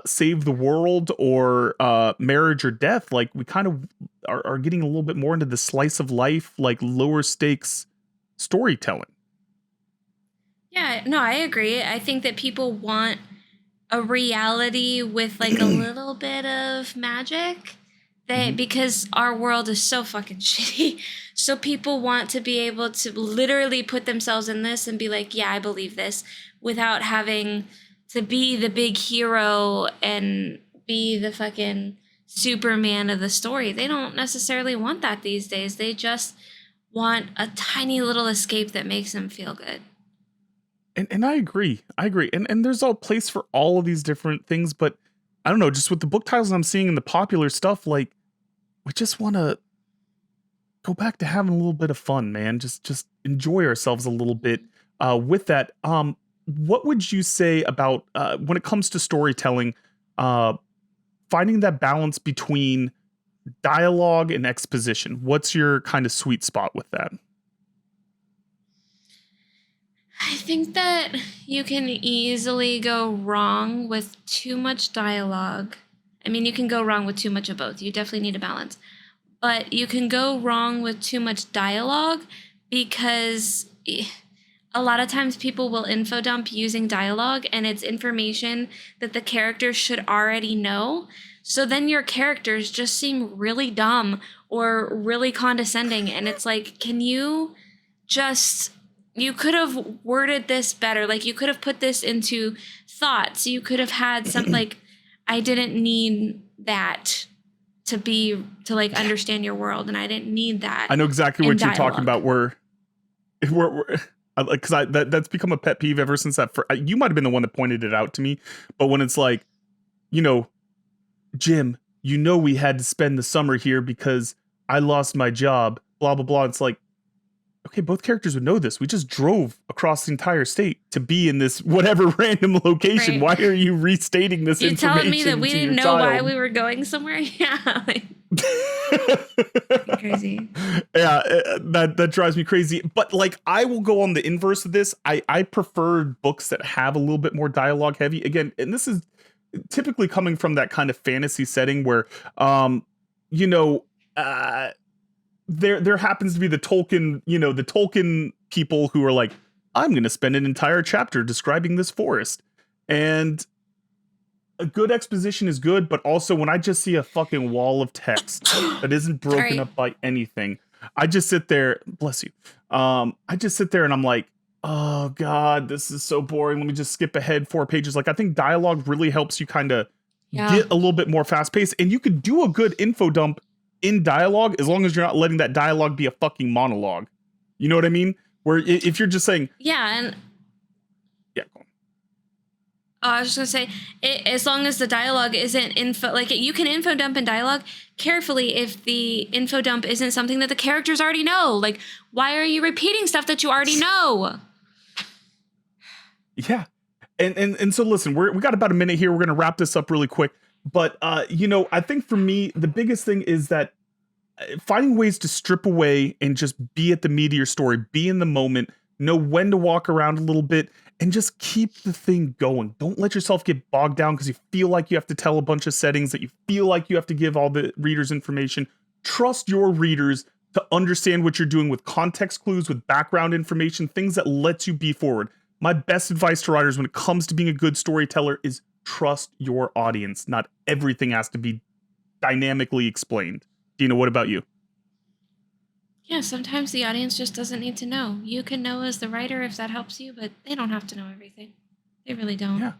save the world or marriage or death. Like, we kind of are getting a little bit more into the slice of life, like lower stakes storytelling. Yeah, no, I agree. I think that people want a reality with like a little bit of magic, because our world is so fucking shitty. So people want to be able to literally put themselves in this and be like, yeah, I believe this, without having to be the big hero and be the fucking Superman of the story. They don't necessarily want that these days. They just want a tiny little escape that makes them feel good. And I agree. And there's a place for all of these different things, but I don't know, just with the book titles I'm seeing and the popular stuff, like, we just want to go back to having a little bit of fun, man. Just enjoy ourselves a little bit with that. What would you say about when it comes to storytelling, finding that balance between dialogue and exposition? What's your kind of sweet spot with that? I think that you can easily go wrong with too much dialogue. I mean, you can go wrong with too much of both. You definitely need a balance. But you can go wrong with too much dialogue, because a lot of times people will info dump using dialogue, and it's information that the characters should already know. So then your characters just seem really dumb or really condescending. And it's like, can you just... You could have worded this better. Like, you could have put this into thoughts. You could have had some, like, I didn't need that to like understand your world, and I didn't need that. I know exactly what you're talking about. Where because that's become a pet peeve ever since that. You might have been the one that pointed it out to me, but when it's like, you know, Jim, you know, we had to spend the summer here because I lost my job. Blah blah blah. It's like, okay, both characters would know this. We just drove across the entire state to be in this whatever random location. Right. Why are you restating this information? You telling me that we didn't know why we were going somewhere? Yeah. Like, crazy. Yeah, that drives me crazy. But like, I will go on the inverse of this. I prefer books that have a little bit more dialogue heavy. Again, and this is typically coming from that kind of fantasy setting where, you know, there happens to be the Tolkien, you know, the Tolkien people who are like, I'm going to spend an entire chapter describing this forest. And a good exposition is good, but also when I just see a fucking wall of text that isn't broken up by anything, I just sit there, bless you. I just sit there and I'm like, oh God, this is so boring. Let me just skip ahead 4 pages. Like, I think dialogue really helps you kind of get a little bit more fast paced, and you could do a good info dump in dialogue as long as you're not letting that dialogue be a fucking monologue. You know what I mean? Where if you're just saying, yeah, go on. I was just gonna say, as long as the dialogue isn't info, like you can info dump in dialogue carefully if the info dump isn't something that the characters already know. Like, why are you repeating stuff that you already know? Yeah, and so listen, we got about a minute here. We're gonna wrap this up really quick. But, you know, I think for me, the biggest thing is that finding ways to strip away and just be at the meat of your story, be in the moment, know when to walk around a little bit, and just keep the thing going. Don't let yourself get bogged down because you feel like you have to tell a bunch of settings, that you feel like you have to give all the readers information. Trust your readers to understand what you're doing with context clues, with background information, things that lets you be forward. My best advice to writers when it comes to being a good storyteller is trust your audience. Not everything has to be dynamically explained. Dina, what about you? Yeah, sometimes the audience just doesn't need to know. You can know as the writer if that helps you, but they don't have to know everything. They really don't. Yeah.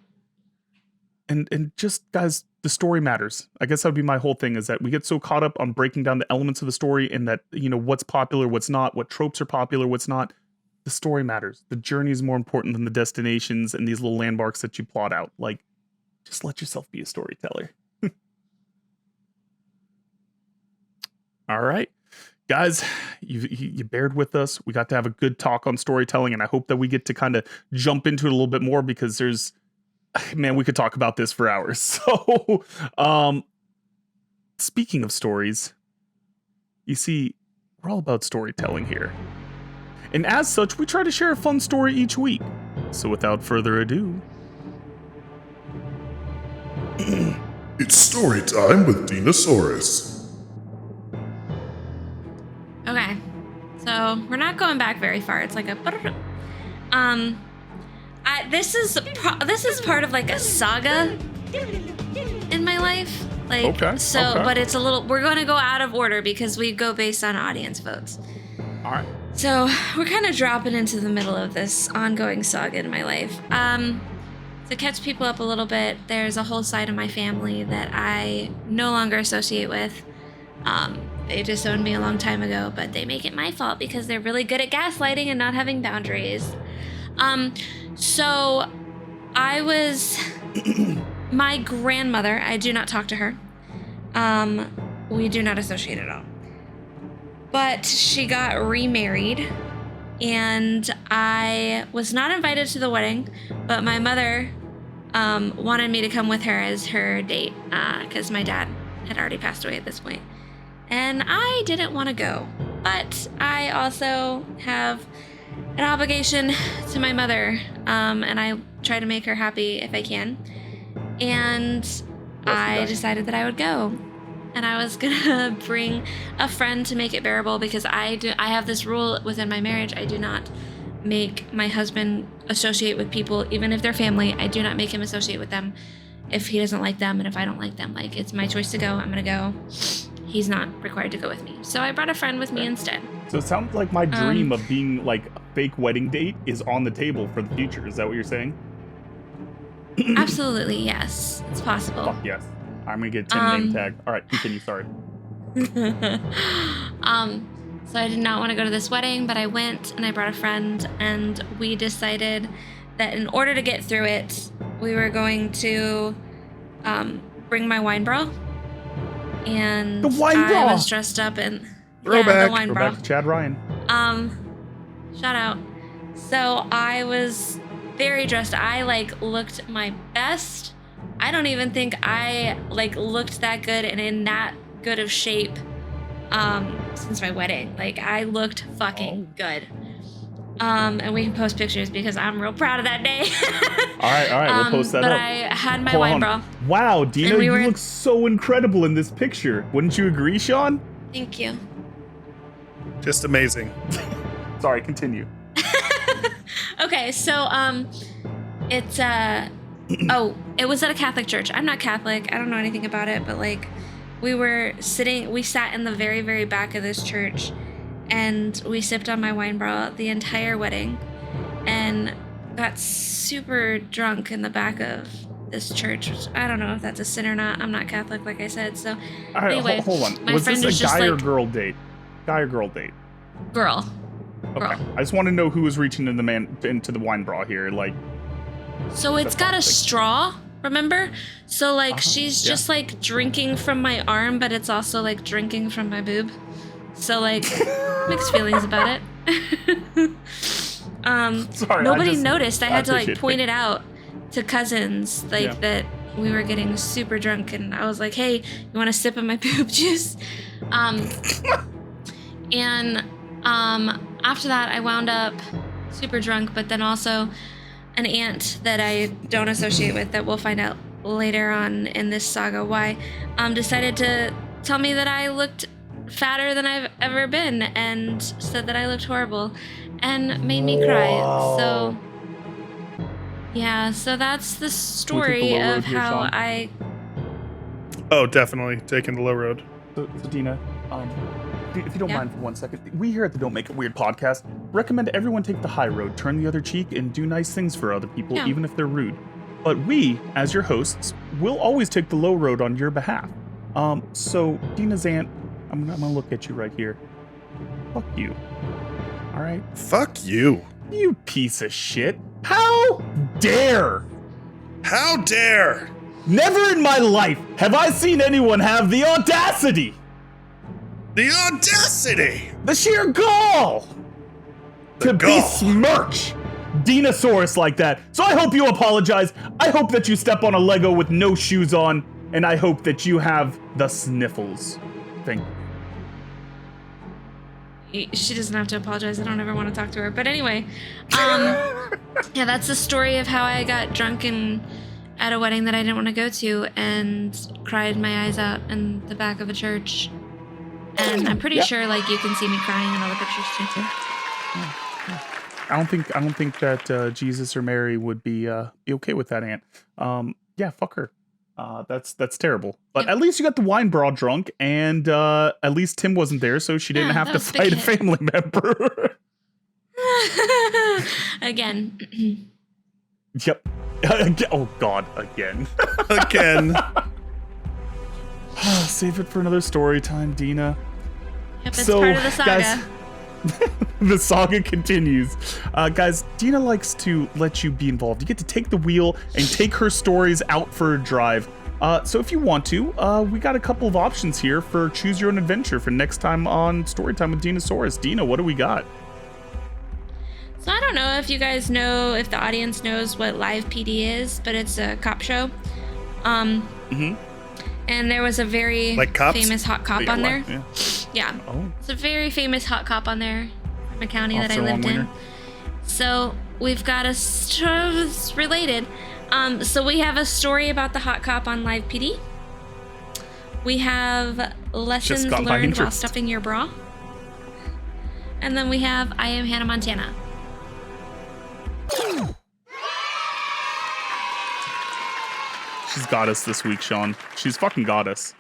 And just, guys, the story matters. I guess that would be my whole thing, is that we get so caught up on breaking down the elements of the story and that, what's popular, what's not, what tropes are popular, what's not. The story matters. The journey is more important than the destinations and these little landmarks that you plot out. Like, just let yourself be a storyteller. All right. Guys, you bared with us. We got to have a good talk on storytelling, and I hope that we get to kind of jump into it a little bit more, because we could talk about this for hours. So, speaking of stories, you see, we're all about storytelling here. And as such, we try to share a fun story each week. So without further ado, it's story time with Dinasaurus. Okay, so we're not going back very far. It's like a this is part of like a saga in my life. But it's a little. We're going to go out of order because we go based on audience votes. All right. So we're kind of dropping into the middle of this ongoing saga in my life. To catch people up a little bit, there's a whole side of my family that I no longer associate with. They disowned me a long time ago, but they make it my fault because they're really good at gaslighting and not having boundaries. So I was my grandmother. I do not talk to her. We do not associate at all. But she got remarried, and I was not invited to the wedding, but my mother wanted me to come with her as her date because my dad had already passed away at this point. And I didn't want to go, but I also have an obligation to my mother, and I try to make her happy if I can. And I decided that I would go. And I was gonna bring a friend to make it bearable, because I have this rule within my marriage. I do not make my husband associate with people, even if they're family. I do not make him associate with them if he doesn't like them, and if I don't like them. Like, it's my choice to go. I'm gonna go. He's not required to go with me. So I brought a friend with me instead. So it sounds like my dream of being like a fake wedding date is on the table for the future. Is that what you're saying? Absolutely, yes. It's possible. Fuck yes. I'm gonna get a 10 name tag. All right, continue, sorry. So I did not want to go to this wedding, but I went and I brought a friend, and we decided that in order to get through it, we were going to bring my wine bra. And the wine bra! I was dressed up in the wine bra. Throwback to Chad Ryan. Shout out. So I was very dressed. I looked my best. I don't even think I looked that good and in that good of shape since my wedding. I looked fucking good. And we can post pictures because I'm real proud of that day. all right, we'll post that up. But I had my wine bra. Wow, Dina, you look so incredible in this picture. Wouldn't you agree, Sean? Thank you. Just amazing. Sorry, continue. Okay, so it's it was at a Catholic church. I'm not Catholic. I don't know anything about it, but we sat in the very, very back of this church, and we sipped on my wine bra the entire wedding and got super drunk in the back of this church, which I don't know if that's a sin or not. I'm not Catholic, like I said. So all right, anyway, hold on. My was friend this a was guy or just girl date? Guy or girl date? Girl. Okay. I just want to know who was reaching into the wine bra here. So it's got a straw, remember? So she's just drinking from my arm, but it's also drinking from my boob. So mixed feelings about it. Sorry, nobody noticed. I had to point it out to cousins that we were getting super drunk, and I was like, "Hey, you want a sip of my boob juice?" And after that, I wound up super drunk, but then also an aunt that I don't associate with, that we'll find out later on in this saga why, decided to tell me that I looked fatter than I've ever been and said that I looked horrible and made me cry. So yeah, so that's the story of how I... Oh, definitely taking the low road. So Dina, if you don't mind for 1 second, we here at the Don't Make It Weird podcast recommend everyone take the high road, turn the other cheek, and do nice things for other people, even if they're rude. But we, as your hosts, will always take the low road on your behalf. So Dina's aunt, I'm gonna look at you right here. Fuck you. All right? Fuck you. You piece of shit. How dare? How dare? Never in my life have I seen anyone have the audacity. The audacity! The sheer gall! To besmirch Dinasaurus like that. So I hope you apologize. I hope that you step on a Lego with no shoes on. And I hope that you have the sniffles. Thank you. She doesn't have to apologize. I don't ever want to talk to her. But anyway, yeah, that's the story of how I got drunk and at a wedding that I didn't want to go to and cried my eyes out in the back of a church. And I'm pretty sure, like, you can see me crying in other pictures too. I don't think that Jesus or Mary would be okay with that, aunt. Yeah, fuck her. That's terrible. But at least you got the wine brawl drunk, and at least Tim wasn't there, so she didn't have to fight a family member. Again. Yep. Oh God, again. Again. Save it for another story time, Dina. Yep, it's part of the saga. Guys, the saga continues. Guys, Dina likes to let you be involved. You get to take the wheel and take her stories out for a drive. So if you want to, we got a couple of options here for choose your own adventure for next time on Storytime with Dinasaurus. Dina, what do we got? So I don't know if you guys know, if the audience knows what Live PD is, but it's a cop show. And there was a very famous hot cop on there. Yeah. Oh. It's a very famous hot cop on there from a county that I lived in. So we've got it's related. So we have a story about the hot cop on Live PD. We have lessons learned while stuffing your bra. And then we have I Am Hannah Montana. She's got us this week, Sean. She's fucking got us.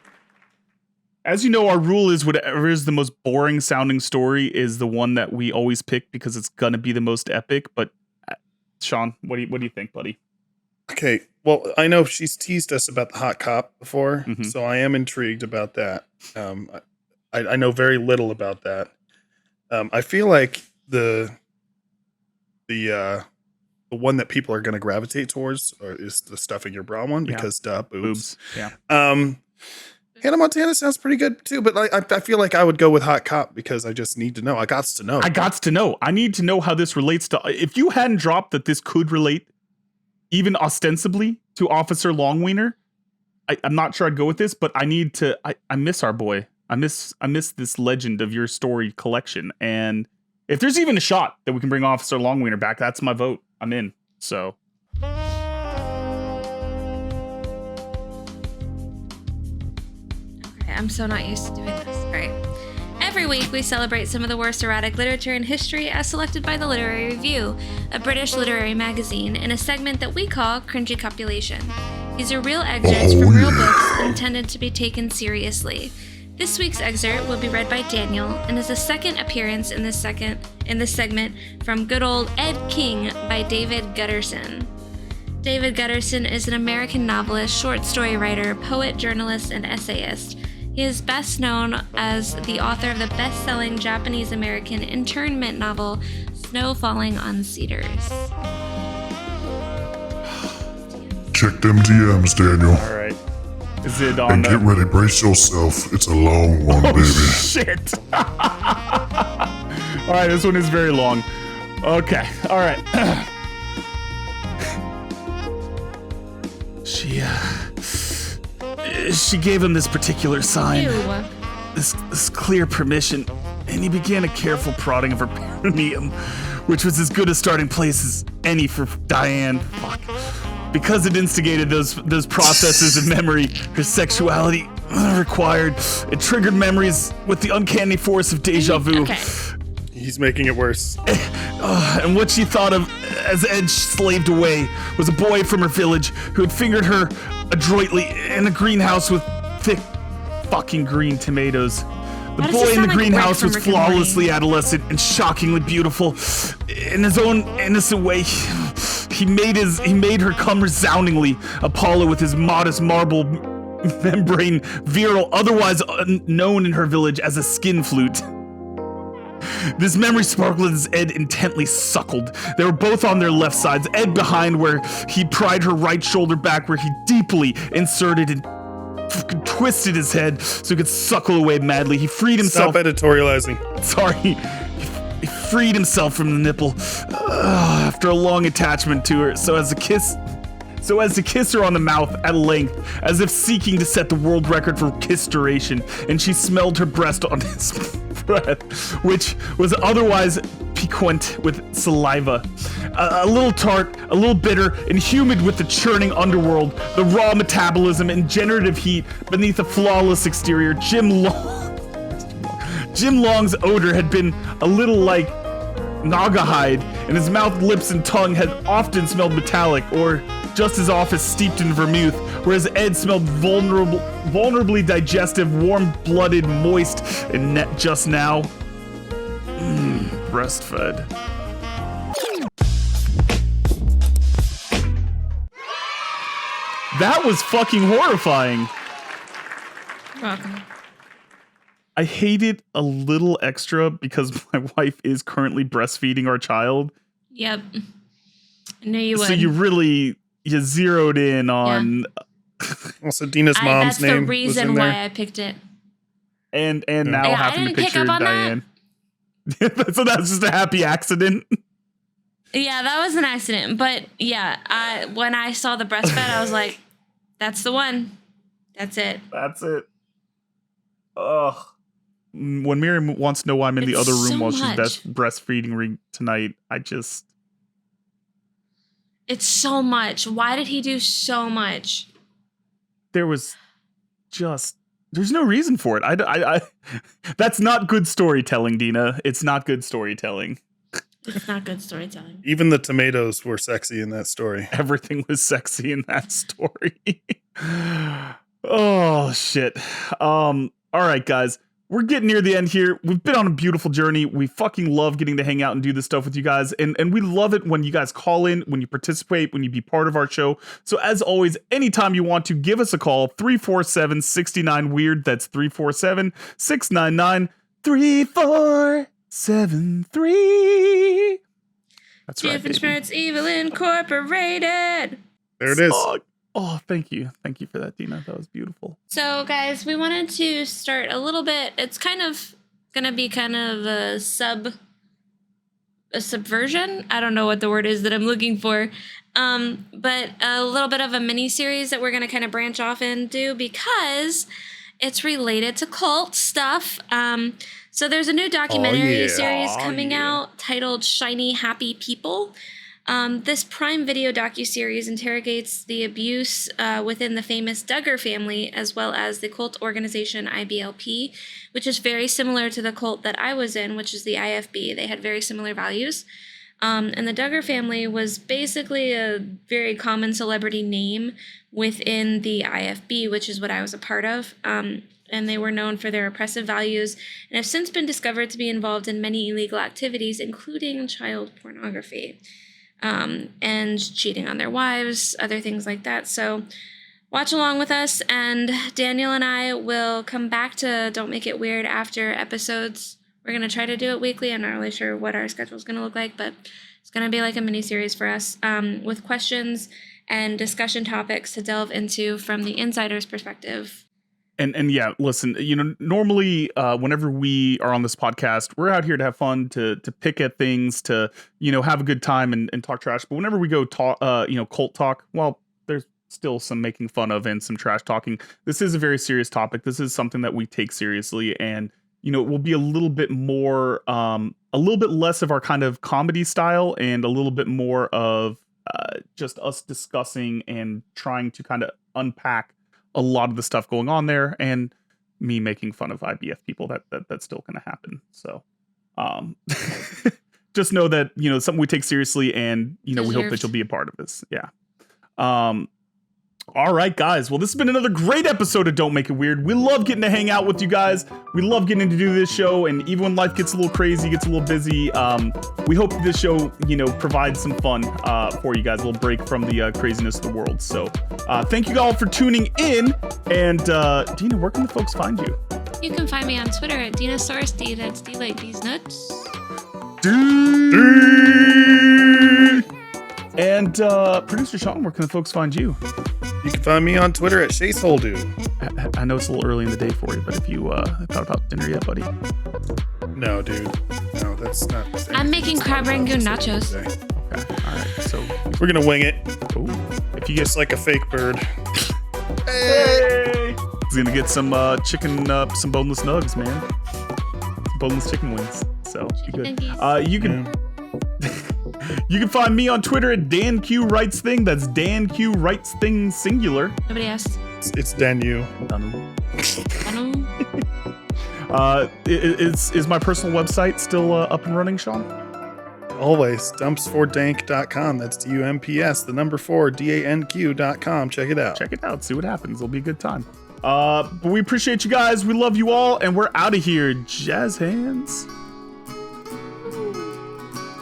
As you know, our rule is whatever is the most boring sounding story is the one that we always pick because it's gonna be the most epic. But Sean, what do you think, buddy? Okay, well, I know she's teased us about the hot cop before, so I am intrigued about that. I know very little about that. I feel like the one that people are going to gravitate towards is the stuffing your bra one because boobs. Yeah. Hannah Montana sounds pretty good too, but I feel like I would go with hot cop because I just need to know. I gots to know. I need to know how this relates to. If you hadn't dropped that this could relate, even ostensibly, to Officer Longwiener, I'm not sure I'd go with this. But I need to. I miss our boy. I miss this legend of your story collection. And if there's even a shot that we can bring Officer Longwiener back, that's my vote. I'm in. So. Okay, I'm so not used to doing this. All right. Every week, we celebrate some of the worst erotic literature in history as selected by the Literary Review, a British literary magazine, in a segment that we call Cringey Copulation. These are real excerpts from real books intended to be taken seriously. This week's excerpt will be read by Daniel and is the second appearance in this segment from good old Ed King by David Gutterson. David Gutterson is an American novelist, short story writer, poet, journalist, and essayist. He is best known as the author of the best-selling Japanese-American internment novel, Snow Falling on Cedars. Check them DMs, Daniel. All right. Is it on? And get ready, brace yourself. It's a long one, baby. Shit. All right, this one is very long. Okay, all right. She gave him this particular sign, this clear permission, and he began a careful prodding of her perineum, which was as good a starting place any for Diane. Fuck. Because it instigated those processes of memory, her sexuality required. It triggered memories with the uncanny force of deja vu. Okay. He's making it worse. And what she thought of as Ed slaved away was a boy from her village who had fingered her adroitly in a greenhouse with thick fucking green tomatoes. The boy in the greenhouse was flawlessly adolescent and shockingly beautiful. In his own innocent way, he made her come resoundingly. Apollo with his modest marble membrane virile, otherwise known in her village as a skin flute. This memory sparkled as Ed intently suckled. They were both on their left sides, Ed behind where he pried her right shoulder back where he deeply inserted and twisted his head so he could suckle away madly. He freed himself. Stop editorializing. Sorry. He freed himself from the nipple after a long attachment to her so as to kiss her on the mouth at length, as if seeking to set the world record for kiss duration, and she smelled her breast on his breath, which was otherwise piquant with saliva. A little tart, a little bitter, and humid with the churning underworld, the raw metabolism and generative heat beneath a flawless exterior. Jim Long's odor had been a little like Naugahyde, and his mouth, lips, and tongue had often smelled metallic, or just as often steeped in vermouth, whereas Ed smelled vulnerably digestive, warm-blooded, moist, and just now, breastfed. That was fucking horrifying. Welcome. I hate it a little extra because my wife is currently breastfeeding our child. Yep. I knew you would. So you zeroed in on. Yeah. Also, Dina's mom's name. That's the reason why I picked it. And now having to picture Diane. So that's just a happy accident. Yeah, that was an accident. But yeah, when I saw the breastfed, I was like, that's the one. That's it. That's it. Ugh. When Miriam wants to know why I'm in the other room while she's breastfeeding tonight, It's so much. Why did he do so much? There's no reason for it. I that's not good storytelling, Dina. It's not good storytelling. It's not good storytelling. Even the tomatoes were sexy in that story. Everything was sexy in that story. Oh, shit. All right, guys. We're getting near the end here. We've been on a beautiful journey. We fucking love getting to hang out and do this stuff with you guys. And we love it when you guys call in, when you participate, when you be part of our show. So as always, anytime you want to, give us a call, 347-69-WEIRD. That's 347-699-3473. That's right, baby. Difference Evil Incorporated. There it is. Oh, thank you. Thank you for that, Dina. That was beautiful. So, guys, we wanted to start a little bit. It's kind of going to be kind of a subversion. I don't know what the word is that I'm looking for. But a little bit of a mini series that we're going to kind of branch off into because it's related to cult stuff. So there's a new documentary series coming out titled Shiny Happy People. This Prime Video docuseries interrogates the abuse within the famous Duggar family, as well as the cult organization IBLP, which is very similar to the cult that I was in, which is the IFB. They had very similar values. And the Duggar family was basically a very common celebrity name within the IFB, which is what I was a part of. And they were known for their oppressive values and have since been discovered to be involved in many illegal activities, including child pornography. And cheating on their wives, other things like that. So watch along with us, and Daniel and I will come back to Don't Make It Weird after episodes. We're going to try to do it weekly. I'm not really sure what our schedule is going to look like, but it's going to be like a mini-series for us with questions and discussion topics to delve into from the insider's perspective. And yeah, listen, normally whenever we are on this podcast, we're out here to have fun, to pick at things, to, have a good time and talk trash. But whenever we go talk, cult talk, well, there's still some making fun of and some trash talking. This is a very serious topic. This is something that we take seriously, and, it will be a little bit more a little bit less of our kind of comedy style and a little bit more of just us discussing and trying to kind of unpack a lot of the stuff going on there, and me making fun of IBF people. That's still going to happen. So just know that, you know, something we take seriously, and, you know, we hope that you'll be a part of this. Yeah. All right, guys. Well, this has been another great episode of Don't Make It Weird. We love getting to hang out with you guys. We love getting to do this show. And even when life gets a little crazy, gets a little busy, we hope that this show, you know, provides some fun for you guys, a little break from the craziness of the world. So thank you all for tuning in. And Dina, where can the folks find you? You can find me on Twitter at Dinasaurus, D, that's D like these nuts. And producer Sean, where can the folks find you? You can find me on Twitter at Shaceholdu. I know it's a little early in the day for you, but if you thought about dinner yet, buddy? No, dude. No, that's not. I'm making crab rangoon nachos. Okay, all right. So we're gonna wing it. Ooh. If you get like a fake bird. Hey! He's gonna get some chicken, some boneless nugs, man. Boneless chicken wings. So be good. You can. Yeah. You can find me on Twitter at DanQWritesThing. That's DanQWritesThing singular. Nobody asked. It's Danu. Is my personal website still up and running, Sean? Always. Dumps4dank.com. That's DUMPS, the number 4, DANQ.com. Check it out. Check it out. See what happens. It'll be a good time. But we appreciate you guys. We love you all. And we're out of here. Jazz hands.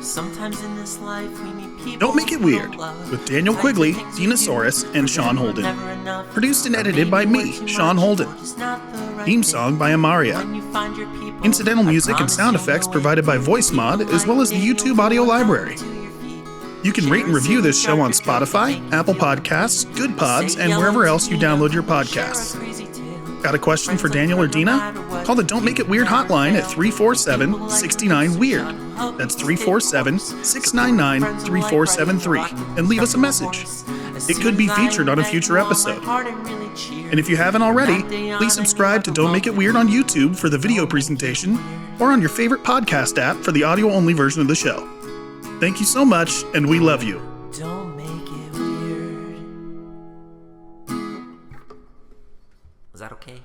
Sometimes in this life we meet people. Don't Make It Weird with Daniel Quigley, Dinasaurus, and Sean Holden. Produced and edited by me, Sean Holden. Theme song by Amaria. Incidental music and sound effects provided by VoiceMod, as well as the YouTube audio library. You can rate and review this show on Spotify, Apple Podcasts, Good Pods, and wherever else you download your podcasts. Got a question for Daniel or Dina? Call the Don't Make It Weird hotline at 347-69-WEIRD. That's 347-699-3473. And leave us a message. It could be featured on a future episode. And if you haven't already, please subscribe to Don't Make It Weird on YouTube for the video presentation, or on your favorite podcast app for the audio-only version of the show. Thank you so much, and we love you. Don't make it weird. Was that okay?